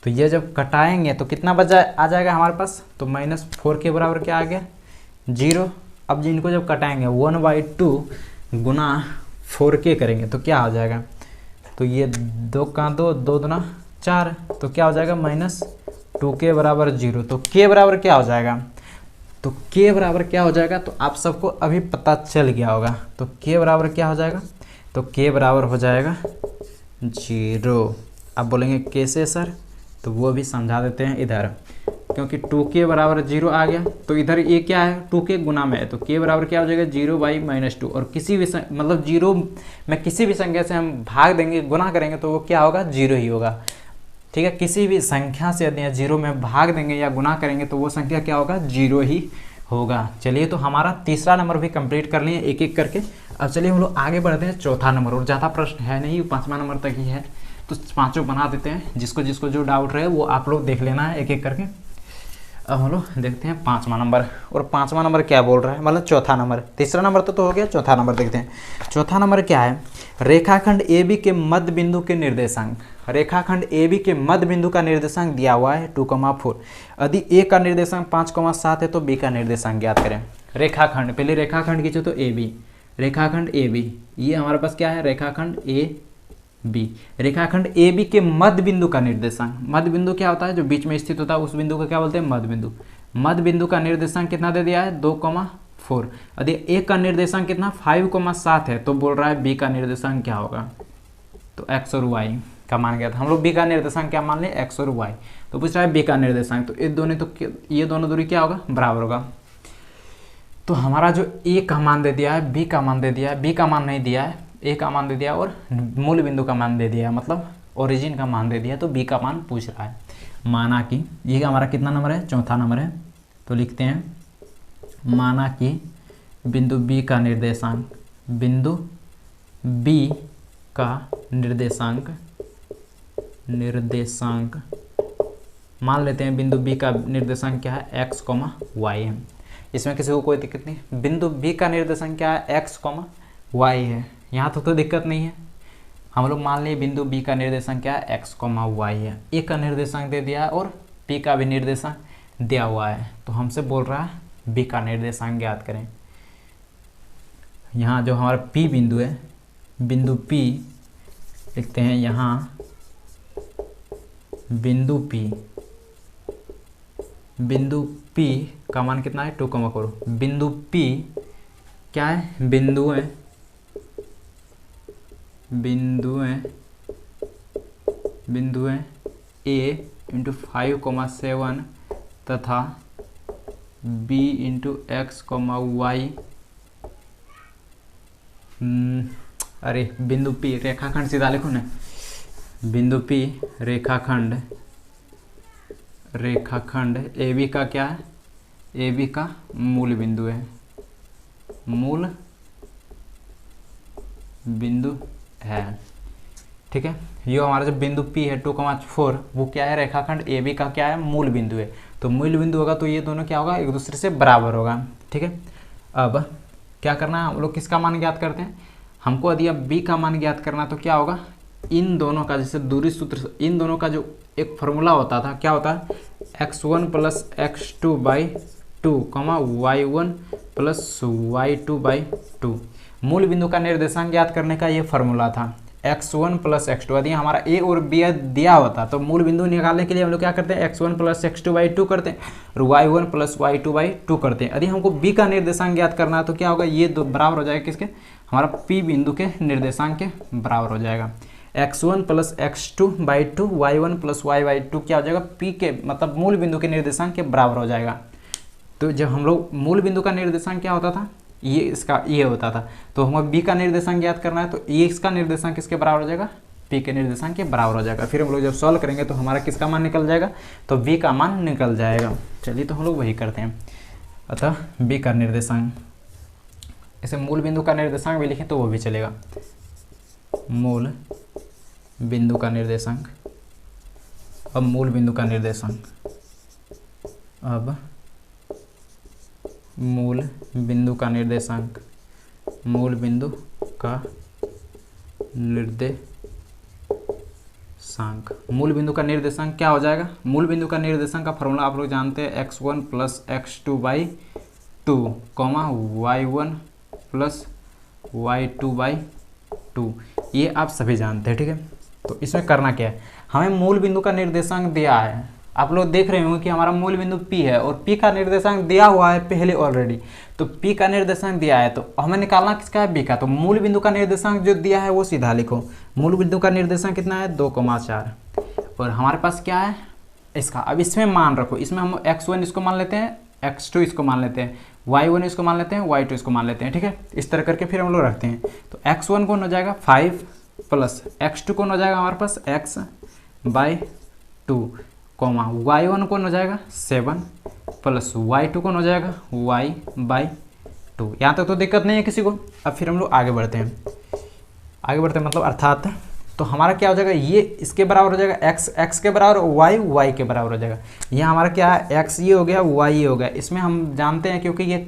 तो ये जब कटाएंगे तो कितना बचा आ जाएगा हमारे पास, तो -4 के बराबर क्या आ गया 0। अब जिनको जब कटाएंगे 1/2 गुना 4k करेंगे तो क्या हो जाएगा, तो ये 2 का 2 2 दूना 4, तो क्या हो जाएगा -2k बराबर 0। तो k बराबर क्या हो जाएगा, तो k बराबर क्या हो जाएगा, तो आप सबको अभी पता चल गया होगा। तो k बराबर क्या हो जाएगा, तो k बराबर हो जाएगा 0। अब बोलेंगे कैसे सर, तो वो भी समझा देते हैं इधर, क्योंकि 2k बराबर 0 आ गया तो इधर ये क्या है 2k गुना में है, तो k बराबर क्या हो जाएगा 0/-2। और किसी भी मतलब 0 में किसी भी संख्या से हम भाग देंगे गुना करेंगे तो वो क्या होगा 0 ही होगा। ठीक है, किसी भी संख्या से यदि 0 में भाग देंगे या गुना करेंगे तो वो संख्या क्या होगा 0 ही होगा। चलिए तो हमारा तीसरा नंबर भी कंप्लीट कर लिए एक एक करके। अब चलिए हम लोग आगे बढ़ते हैं चौथा नंबर, और ज़्यादा प्रश्न है नहीं, 5वां नंबर तक ही है, तो 5 बना देते हैं। जिसको जिसको जो डाउट रहे वो आप लोग देख लेना है एक एक करके। अब हम लोग देखते हैं 5वां नंबर, और 5वां नंबर क्या बोल रहा है, मतलब चौथा नंबर। तीसरा नंबर तो हो गया, चौथा नंबर देखते हैं। चौथा नंबर क्या है, रेखाखंड AB के मध्य बिंदु के निर्देशांक। रेखाखंड AB के मध्य बिंदु का निर्देशांक दिया हुआ है 2,4। यदि A का निर्देशांक 5,7 है तो B का निर्देशांक ज्ञात करें। रेखाखंड, पहले रेखाखंड खींचो तो AB, रेखाखंड AB, ये हमारे पास क्या है रेखाखंड AB। रेखाखंड AB के मध्य बिंदु का निर्देशांक, मध्य बिंदु क्या होता है जो बीच में स्थित होता है उस बिंदु को क्या बोलते हैं मध्य बिंदु। मध्य बिंदु का निर्देशांक कितना दे दिया है 2,4। यदि A का निर्देशांक कितना 5,7 है तो बोल रहा है B का निर्देशांक क्या होगा, तो x और y का मान गया था। हम लोग B का निर्देशांक क्या मान लें x और y, तो पूछ रहा है B का निर्देशांक, तो ये दोनों दूरी क्या होगा बराबर होगा। तो हमारा जो A का मान दे दिया है, B का मान दे दिया है, B का मान नहीं दिया है, A का मान दे दिया और मूल बिंदु का मान दे दिया है, मतलब ओरिजिन का मान दे दिया, तो B का मान पूछ रहा है। माना कि ये हमारा कितना नंबर है, चौथा नंबर है, तो लिखते हैं माना कि बिंदु B का निर्देशांक, बिंदु B का निर्देशांक मान लेते हैं बिंदु B का निर्देशांक क्या है x, y है। इसमें किसी को कोई दिक्कत नहीं, बिंदु B का निर्देशांक क्या है x, y है, यहाँ तो दिक्कत नहीं है। हम लोग मान लिए बिंदु B का निर्देशांक क्या है x, y है। A का निर्देशांक दे दिया है और P का भी निर्देशांक दिया हुआ है, तो हमसे बोल रहा है B का निर्देशांक ज्ञात करें। यहाँ जो हमारा P बिंदु है, बिंदु P लिखते हैं यहाँ बिंदु P बिंदु P का मान कितना है 2,4। बिंदु P क्या है, बिंदुएं A इंटू 5,7 तथा B इंटू एक्स वाई। अरे बिंदु P रेखाखंड सीधा लिखो ना, बिंदु P रेखाखंड AB का क्या है, AB का मूल बिंदु है, मूल बिंदु है। ठीक है, ये हमारा जो बिंदु P है 2,4 वो क्या है, रेखाखंड AB का क्या है, मूल बिंदु है। तो मूल बिंदु होगा तो ये दोनों क्या होगा, एक दूसरे से बराबर होगा। ठीक है, अब क्या करना है, हम लोग किसका मान ज्ञात करते हैं, हमको यदि अब B का मान ज्ञात करना तो क्या होगा, इन दोनों का जैसे दूरी सूत्र, इन दोनों का जो एक फॉर्मूला होता था, क्या होता है, x1 plus x2 by 2 y1 plus y2/2। मूल बिंदु का निर्देशांक ज्ञात करने का ये फॉर्मूला था, x1 प्लस x2। यदि हमारा a और b दिया होता तो मूल बिंदु निकालने के लिए हम लोग क्या करते हैं, x1 प्लस x2/2 करते हैं और y1 प्लस y2/2 करते हैं। यदि हमको b का निर्देशांक ज्ञात करना है तो क्या होगा, ये दो बराबर हो जाएगा किसके, हमारा p बिंदु के निर्देशांक के बराबर हो जाएगा। x1 plus x2/2 y1 plus y/2 क्या हो जाएगा, p के मतलब मूल बिंदु के निर्देशांक के बराबर हो जाएगा। तो जब हम लोग मूल बिंदु का निर्देशांक क्या होता था, ये इसका ये होता था, तो हमें b का निर्देशांक ज्ञात करना है तो ये इसका निर्देशांक किसके बराबर हो जाएगा, p के निर्देशांक के बराबर हो जाएगा। फिर हम लोग जब सॉल्व करेंगे तो हमारा किसका मान निकल जाएगा, तो b का मान निकल जाएगा। चलिए तो हम लोग वही करते हैं। अतः b का निर्देशांक, इसे मूल बिंदु का निर्देशांक भी लिखें तो वो भी चलेगा, मूल बिंदु का निर्देशांक। अब मूल बिंदु का निर्देशांक, अब मूल बिंदु का निर्देशांक, मूल बिंदु का निर्देशांक, मूल बिंदु का निर्देशांक क्या हो जाएगा, मूल बिंदु का निर्देशांक का फॉर्मूला आप लोग जानते हैं, x1 plus x2/2 y1 plus y2/2, ये आप सभी जानते हैं। ठीक है, तो इसमें करना क्या है, हमें मूल बिंदु का निर्देशांक दिया है, आप लोग देख रहे होंगे कि हमारा मूल बिंदु P है और P का निर्देशांक दिया हुआ है पहले ऑलरेडी, तो P का निर्देशांक दिया है तो हमें निकालना किसका है, B का। तो मूल बिंदु का निर्देशांक जो दिया है वो सीधा लिखो, मूल बिंदु का निर्देशांक कितना है 2,4 और हमारे पास क्या है इसका। अब इसमें मान रखो, इसमें हम x1 इसको मान लेते हैं, x2 इसको मान लेते हैं, y1 इसको मान लेते हैं, y2 इसको मान लेते हैं। ठीक है, इस तरह करके फिर हम लोग रखते हैं। तो x1 कौन हो जाएगा 5 प्लस x2 कौन हो जाएगा हमारे पास x/2 y1 कौन हो जाएगा 7 प्लस y2 कौन हो जाएगा y/2। यहाँ तक तो दिक्कत नहीं है किसी को। अब फिर हम लोग आगे बढ़ते हैं, मतलब अर्थात तो हमारा क्या हो जाएगा, ये इसके बराबर हो जाएगा x के बराबर, y के बराबर हो जाएगा। यहाँ हमारा क्या है, x ये हो गया, y ये हो गया। इसमें हम जानते हैं क्योंकि ये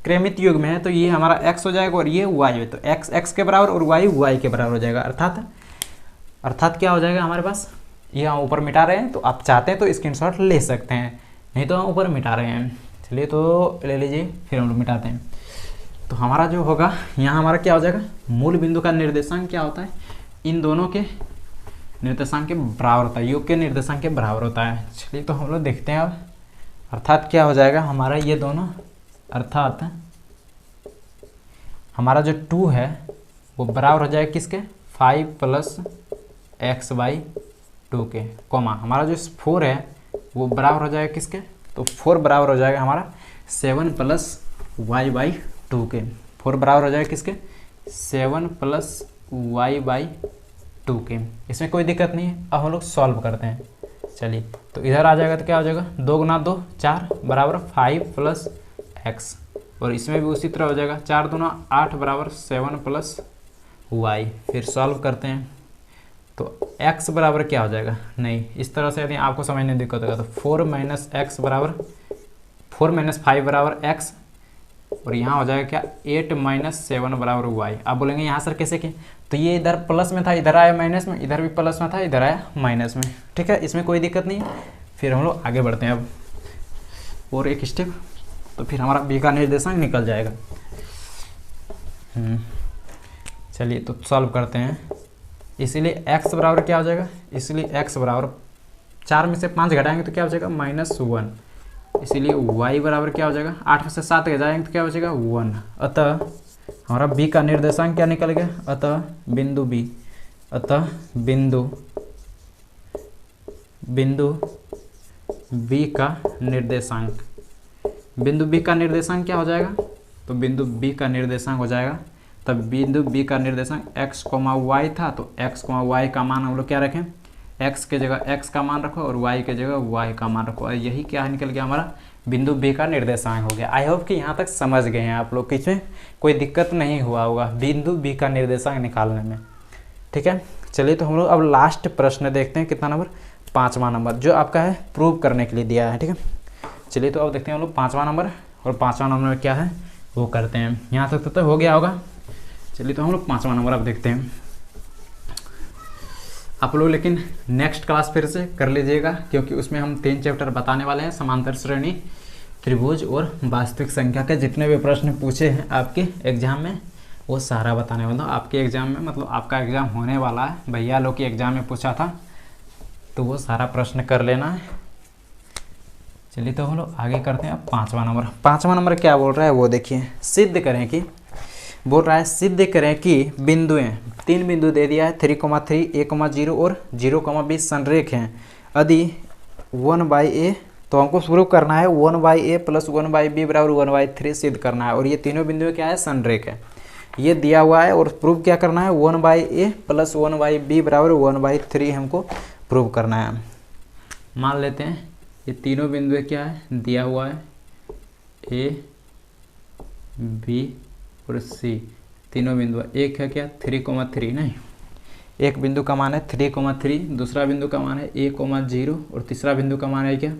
क्रमित युग में है तो ये हमारा x हो जाएगा और ये y है, तो x के बराबर और y के बराबर हो जाएगा। अर्थात क्या हो जाएगा हमारे पास, ये हम ऊपर मिटा रहे हैं तो आप चाहते हैं तो स्क्रीनशॉट ले सकते हैं, नहीं तो हम ऊपर मिटा रहे हैं। चलिए तो ले लीजिए, फिर हम लोग मिटाते हैं। तो हमारा जो होगा यहाँ हमारा क्या हो जाएगा, मूल बिंदु का निर्देशांक क्या होता है, इन दोनों के निर्देशांक के बराबर होता है, योग के निर्देशांक के बराबर होता है। चलिए तो हम लोग देखते हैं अब। अर्थात क्या हो जाएगा हमारा ये दोनों, अर्थात हमारा जो 2 है वो बराबर हो जाएगा किसके, 5 प्लस x/2 के, कॉमा हमारा जो 4 है वो बराबर हो जाएगा किसके, तो 4 बराबर हो जाएगा हमारा 7 प्लस y/2 के। 4 बराबर हो जाएगा किसके, 7 प्लस y/2 के। इसमें कोई दिक्कत नहीं है। अब हम लोग सॉल्व करते हैं। चलिए तो इधर आ जाएगा तो क्या हो जाएगा, 2 गुना 2 4 बराबर 5 प्लस x, और इसमें भी उसी तरह हो जाएगा 4 दूना 8 बराबर 7 प्लस y। फिर सॉल्व करते हैं तो x बराबर क्या हो जाएगा, नहीं इस तरह से यदि आपको समझने में दिक्कत होगा तो 4 माइनस 5 बराबर x, और यहाँ हो जाएगा क्या 8 माइनस 7 बराबर y। आप बोलेंगे यहाँ सर कैसे किए, तो ये इधर प्लस में था इधर आया माइनस में, इधर भी प्लस में था इधर आया माइनस में। ठीक है, इसमें कोई दिक्कत नहीं है। फिर हम लोग आगे बढ़ते हैं अब और एक स्टेप, तो फिर हमारा b का निर्देशांक निकल जाएगा। चलिए तो सॉल्व करते हैं। इसलिए x बराबर क्या हो जाएगा, इसलिए x बराबर 4 में से 5 घटाएंगे तो क्या हो जाएगा -1, इसीलिए y बराबर क्या हो जाएगा, 8 में से 7 गए जाएंगे तो क्या बचेगा 1। अतः हमारा b का निर्देशांक क्या निकल गया, अतः बिंदु b, अतः बिंदु b का निर्देशांक, बिंदु b का निर्देशांक क्या हो जाएगा, तो बिंदु b का निर्देशांक हो जाएगा, तब बिंदु b का निर्देशांक x, y था, तो x, y का मान हम लोग क्या रखें, x के जगह x का मान रखो और y के जगह y का मान रखो, और यही क्या निकल गया हमारा बिंदु b का निर्देशांक हो गया। आई होप कि यहाँ तक समझ गए हैं आप लोग कि इसमें कोई दिक्कत नहीं हुआ होगा बिंदु b का निर्देशांक निकालने में। ठीक है, चलिए तो हम लोग अब लास्ट प्रश्न देखते हैं, कितना नंबर, 5वां नंबर, जो आपका है प्रूव करने के लिए दिया है। ठीक है, चलिए तो अब देखते हैं हम लोग 5वां नंबर, और 5वां नंबर क्या है वो करते हैं। यहाँ तक तो हो गया होगा। चलिए तो हम लोग 5वां नंबर अब देखते हैं। आप लोग लेकिन नेक्स्ट क्लास फिर से कर लीजिएगा, क्योंकि उसमें हम 3 चैप्टर बताने वाले हैं, समांतर श्रेणी, त्रिभुज और वास्तविक संख्या के जितने भी प्रश्न पूछे हैं आपके एग्जाम में वो सारा बताने वाला हूँ। आपके एग्जाम में मतलब आपका एग्जाम होने वाला है, भैया लोग के एग्जाम में पूछा था, तो वो सारा प्रश्न कर लेना है। चलिए तो हम लोग आगे करते हैं अब 5वां नंबर। 5वां नंबर क्या बोल रहा है वो देखिए, सिद्ध करें कि, बोल रहा है सिद्ध करें कि बिंदुएं, 3 बिंदु दे दिया है, 3,3, a,0 और 0,b संरेख हैं। यदि 1/a, तो हमको शुरू करना है 1/a प्लस 1/b बराबर 1/3 सिद्ध करना है, और ये तीनों बिंदु क्या है, संरेख है, ये दिया हुआ है। और प्रूव क्या करना है, 1/a प्लस 1/b बराबर 1/3 हमको प्रूव करना है। मान लेते हैं ये तीनों बिंदु क्या है, दिया हुआ है a, b और c, तीनों बिंदु। एक है क्या 3,3, नहीं, एक बिंदु का मान है 3,3, दूसरा बिंदु का मान है a,0 और तीसरा बिंदु का मान है क्या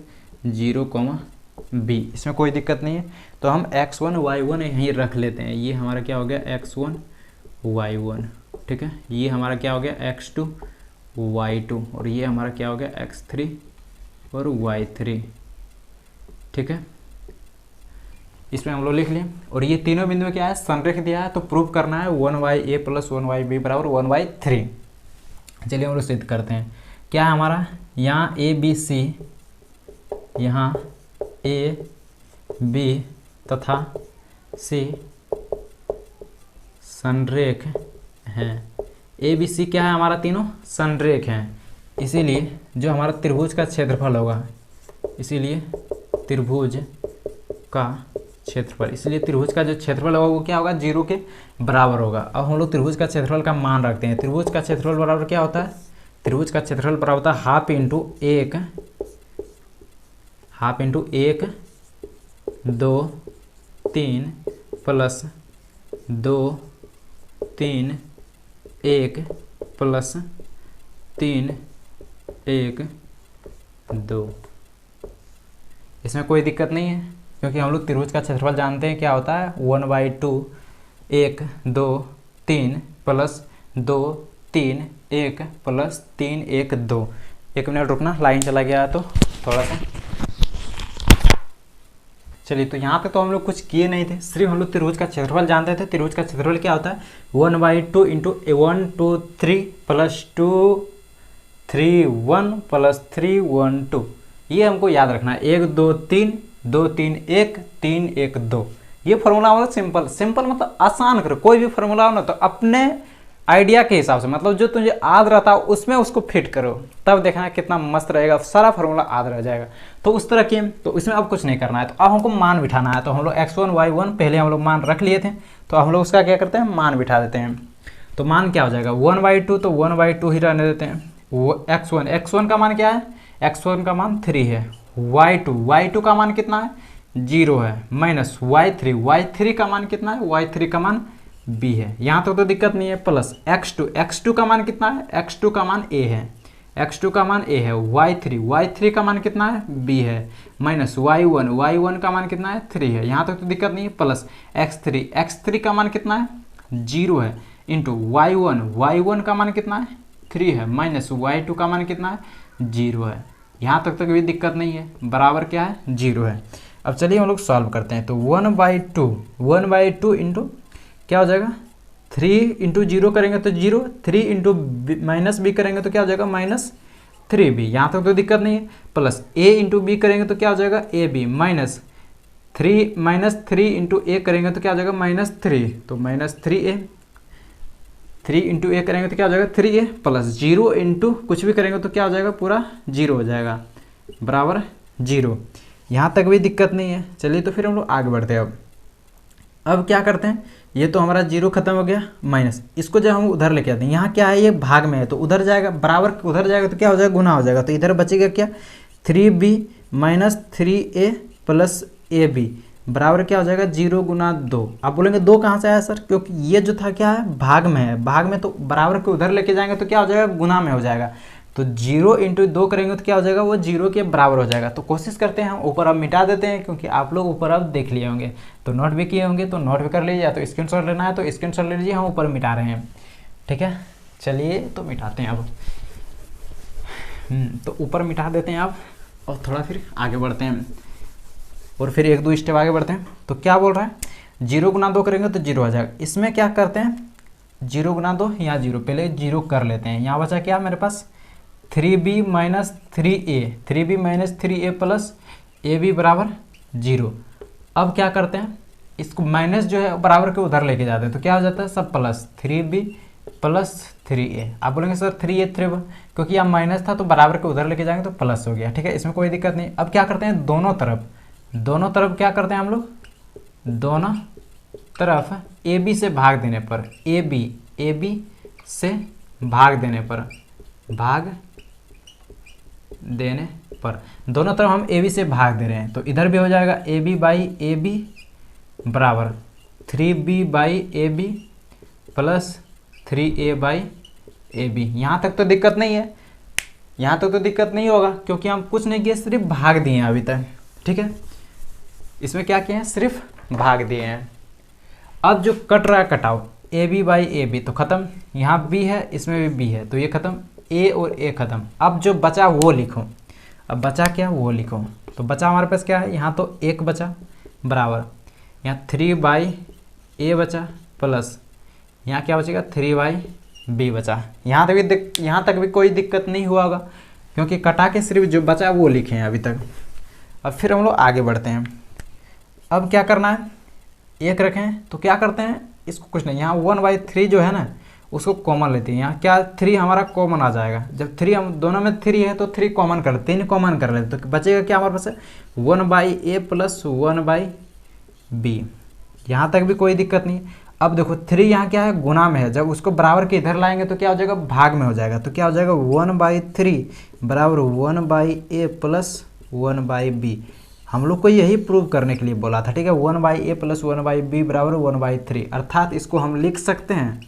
0,b। इसमें कोई दिक्कत नहीं है, तो हम x1 y1 यहीं रख लेते हैं। ये हमारा क्या हो गया x1 y1, ठीक है, ये हमारा क्या हो गया x2 y2, और ये हमारा क्या हो गया x3 और y3। ठीक है, इसमें हम लोग लिख लें। और ये तीनों बिंदु क्या है, संरेख दिया है, तो प्रूव करना है 1/a प्लस 1/b बराबर 1/3। चलिए हम लोग सिद्ध करते हैं। क्या है हमारा, यहाँ a b c, यहाँ a b तथा c संरेख हैं। a b c क्या है हमारा, तीनों संरेख हैं, इसीलिए जो हमारा त्रिभुज का क्षेत्रफल होगा, इसीलिए त्रिभुज का क्षेत्रफल, इसलिए त्रिभुज का जो क्षेत्रफल होगा वो क्या होगा, 0 के बराबर होगा। अब हम लोग त्रिभुज का क्षेत्रफल का मान रखते हैं। त्रिभुज का क्षेत्रफल बराबर क्या होता है, त्रिभुज का क्षेत्रफल बराबर होता है हाफ इंटू 1, 2 3 प्लस 2 3 1 प्लस 3 1 2। इसमें कोई दिक्कत नहीं है, क्योंकि हम लोग त्रिभुज का क्षेत्रफल जानते हैं क्या होता है, 1/2 1 2 3 प्लस 2 3 1 प्लस 3 1 2। 1 मिनट रुकना, लाइन चला गया तो थोड़ा सा। चलिए तो यहाँ पे तो हम लोग कुछ किए नहीं थे, सिर्फ हम लोग त्रिभुज का क्षेत्रफल जानते थे। त्रिभुज का क्षेत्रफल क्या होता है, 1/2 इंटू 1 2 3 प्लस 2 3 1 प्लस 3 1 2। ये हमको याद रखना है, 1 2 3 2 3 1 3 1 2। ये फॉर्मूला मतलब सिंपल मतलब आसान करो। कोई भी फॉर्मूला हो ना तो अपने आइडिया के हिसाब से, मतलब जो तुझे याद रहता है उसमें उसको फिट करो, तब देखना कितना मस्त रहेगा, सारा फॉर्मूला याद रह जाएगा। तो उस तरह की, तो इसमें अब कुछ नहीं करना है, तो अब हमको मान बिठाना है। तो हम लोग x1 y1 पहले हम लोग मान रख लिए थे, तो हम लोग उसका क्या करते हैं, मान बिठा देते हैं। तो मान क्या हो जाएगा, 1/2, तो 1/2 ही रहने देते हैं। वो x1 का मान क्या है, x1 का मान 3 है। y2 का मान कितना है, 0 है, माइनस y3 का मान कितना है, y3 का मान b है। यहाँ तो दिक्कत नहीं है। प्लस x2 का मान कितना है, x2 का मान a है, x2 का मान a है। y3 का मान कितना है, b है, माइनस y1 का मान कितना है, 3 है। यहाँ तक तो दिक्कत नहीं है। प्लस x3 का मान कितना है, 0 है, इंटू y1 का मान कितना है, 3 है, माइनस y2 का मान कितना है, 0 है। यहाँ तक भी दिक्कत नहीं है, बराबर क्या है, 0 है। अब चलिए हम लोग सॉल्व करते हैं। तो 1/2 इंटू क्या हो जाएगा, 3 इंटू 0 करेंगे तो 0, 3 इंटू माइनस b करेंगे तो क्या हो जाएगा, 3b, यहाँ तक तो दिक्कत नहीं है। प्लस a इंटू बी करेंगे तो क्या हो जाएगा ab, माइनस 3 इंटू a करेंगे तो क्या हो जाएगा -3, तो -3a, 3 इंटू ए करेंगे तो क्या हो जाएगा 3a, प्लस 0 इंटू कुछ भी करेंगे तो क्या हो जाएगा पूरा 0 हो जाएगा, बराबर 0। यहाँ तक भी दिक्कत नहीं है। चलिए तो फिर हम लोग आगे बढ़ते हैं। अब क्या करते हैं, ये तो हमारा 0 खत्म हो गया, माइनस इसको जब हम उधर लेके आते हैं, यहाँ क्या है ये भाग में है तो उधर जाएगा, बराबर उधर जाएगा तो क्या हो जाएगा गुना हो जाएगा, तो इधर बचेगा क्या 3b minus 3a plus ab बराबर क्या हो जाएगा 0 गुना 2। आप बोलेंगे 2 कहाँ से आया सर, क्योंकि ये जो था क्या है भाग में है, भाग में तो बराबर के उधर लेके जाएंगे तो क्या हो जाएगा गुना में हो जाएगा, तो 0 इंटू 2 करेंगे तो क्या हो जाएगा वो 0 के बराबर हो जाएगा। तो कोशिश करते हैं हम ऊपर अब मिटा देते हैं, क्योंकि आप लोग ऊपर अब देख लिए होंगे तो नोट भी किए होंगे, तो नोट भी कर लीजिए, या तो स्क्रीनशॉट लेना है तो स्क्रीनशॉट ले लीजिए, हम ऊपर मिटा रहे हैं। ठीक है, चलिए तो मिटाते हैं अब। तो ऊपर मिटा देते हैं अब, और थोड़ा फिर आगे बढ़ते हैं, और फिर 1-2 स्टेप आगे बढ़ते हैं। तो क्या बोल रहा है 0 गुना 2 करेंगे तो 0 आ जाएगा। इसमें क्या करते हैं 0 गुना 2 यहाँ 0, पहले 0 कर लेते हैं। यहाँ बचा क्या मेरे पास 3b minus 3a, 3b minus 3a plus ab बराबर 0। अब क्या करते हैं इसको माइनस जो है बराबर के उधर लेके जाते हैं तो क्या हो जाता है सब प्लस 3b प्लस 3a। आप बोलेंगे सर 3a 3, क्योंकि यहाँ माइनस था तो बराबर के उधर लेके जाएंगे तो प्लस हो गया। ठीक है, इसमें कोई दिक्कत नहीं। अब क्या करते हैं दोनों तरफ क्या करते हैं हम लोग, दोनों तरफ ab से भाग देने पर, ab से भाग देने पर दोनों तरफ हम ab से भाग दे रहे हैं, तो इधर भी हो जाएगा ab बाई ab बराबर 3b by ab plus 3a by ab। यहाँ तक तो दिक्कत नहीं है, यहाँ तक तो दिक्कत नहीं होगा, क्योंकि हम कुछ नहीं किए, सिर्फ भाग दिए हैं अभी तक। ठीक है, इसमें क्या किए हैं सिर्फ भाग दिए हैं। अब जो कट रहा है कटाव ab बाई ab तो खत्म, यहाँ b है इसमें भी b है तो ये खत्म, a और a खत्म। अब जो बचा वो लिखो, अब बचा क्या वो लिखो, तो बचा हमारे पास क्या है, यहाँ तो 1 बचा बराबर यहाँ 3 बाई a बचा प्लस यहाँ क्या बचेगा 3 बाई b बचा। यहाँ तक भी कोई दिक्कत नहीं हुआ होगा, क्योंकि कटा के सिर्फ जो बचा वो लिखे हैं अभी तक। अब फिर हम लोग आगे बढ़ते हैं। अब क्या करना है, 1 रखें तो क्या करते हैं इसको कुछ नहीं, यहाँ 1/3 जो है ना उसको कॉमन लेते हैं। यहाँ क्या 3 हमारा कॉमन आ जाएगा, जब 3 हम दोनों में 3 है तो 3 कॉमन कर लेते, 3 कॉमन कर लेते तो बचेगा क्या हमारे पास 1/a प्लस 1/b। यहाँ तक भी कोई दिक्कत नहीं। अब देखो 3 यहाँ क्या है गुना में है, जब उसको बराबर के इधर लाएंगे तो क्या हो जाएगा भाग में हो जाएगा, तो क्या हो जाएगा 1/3 बराबर 1/a प्लस 1/b। हम लोग को यही प्रूव करने के लिए बोला था। ठीक है, 1/a प्लस 1/b बराबर 1/3, अर्थात इसको हम लिख सकते हैं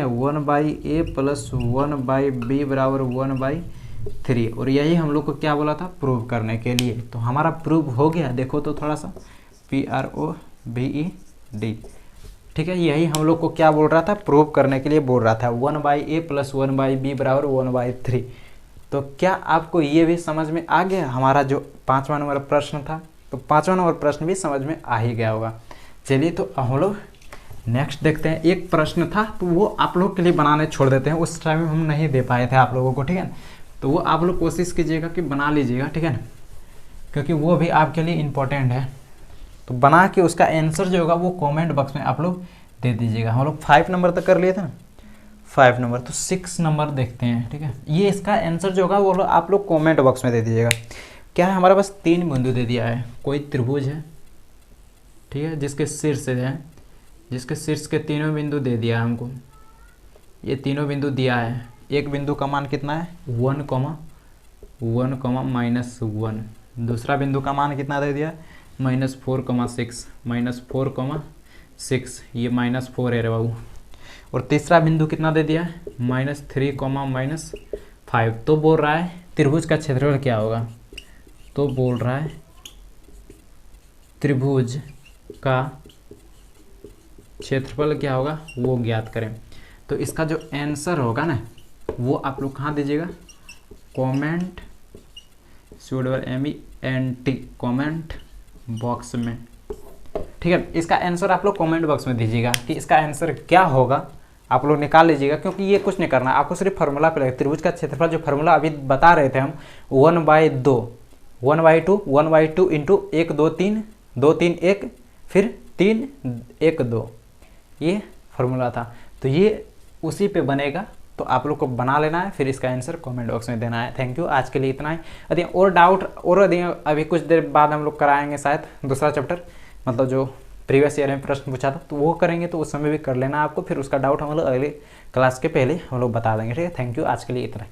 1/a प्लस 1/b बराबर 1/3, और यही हम लोग को क्या बोला था प्रूव करने के लिए। तो हमारा प्रूव हो गया, देखो तो थोड़ा सा PROVED। ठीक है, यही हम लोग को क्या बोल रहा था प्रूव करने के लिए बोल रहा था, 1/a प्लस 1/b बराबर 1/3। तो क्या आपको ये भी समझ में आ गया हमारा जो 5वां नंबर प्रश्न था, तो 5वां नंबर प्रश्न भी समझ में आ ही गया होगा। चलिए तो हम लोग नेक्स्ट देखते हैं। एक प्रश्न था तो वो आप लोग के लिए बनाने छोड़ देते हैं, उस टाइम में हम नहीं दे पाए थे आप लोगों को। ठीक है, तो वो आप लोग कोशिश कीजिएगा कि बना लीजिएगा। ठीक है ना, क्योंकि वो भी आपके लिए इम्पोर्टेंट है। तो बना के उसका आंसर जो होगा वो कमेंट बॉक्स में आप लोग दे दीजिएगा। हम लोग 5 नंबर तक कर लिए थे ना, 5 नंबर, तो 6 नंबर देखते हैं। ठीक है, ये इसका आंसर जो होगा वो आप लोग कमेंट बॉक्स में दे दीजिएगा। क्या है हमारे पास 3 बिंदु दे दिया है, कोई त्रिभुज है। ठीक है, जिसके शीर्ष के तीनों बिंदु दे दिया है हमको, ये तीनों बिंदु दिया है। एक बिंदु का मान कितना है 1, -1। दूसरा बिंदु का मान कितना दे दिया -4,6, -4,6, ये -4 है रे बाबू। और तीसरा बिंदु कितना दे दिया है -3, -5। तो बोल रहा है त्रिभुज का क्षेत्रफल क्या होगा, तो बोल रहा है त्रिभुज का क्षेत्रफल क्या होगा वो ज्ञात करें। तो इसका जो आंसर होगा ना वो आप लोग कहाँ दीजिएगा, कमेंट MENT कमेंट बॉक्स में। ठीक है, इसका आंसर आप लोग कमेंट बॉक्स में दीजिएगा कि इसका आंसर क्या होगा, आप लोग निकाल लीजिएगा, क्योंकि ये कुछ नहीं करना, आपको सिर्फ फार्मूला पे लगेगा। त्रिभुज का क्षेत्रफल जो फार्मूला अभी बता रहे थे हम 1/2, 1/2, 1/2 इंटू 1 2 3, 2 3 1, फिर 3 1 2, ये फार्मूला था। तो ये उसी पे बनेगा, तो आप लोग को बना लेना है, फिर इसका आंसर कमेंट बॉक्स में देना है। थैंक यू, आज के लिए इतना ही। यदि और डाउट और यदि अभी कुछ देर बाद हम लोग कराएंगे शायद दूसरा चैप्टर, मतलब जो प्रीवियस ईयर में प्रश्न पूछा था, तो वो करेंगे, तो उस समय भी कर लेना आपको, फिर उसका डाउट हम लोग अगले क्लास के पहले हम लोग बता देंगे। ठीक है, थैंक यू, आज के लिए इतना ही।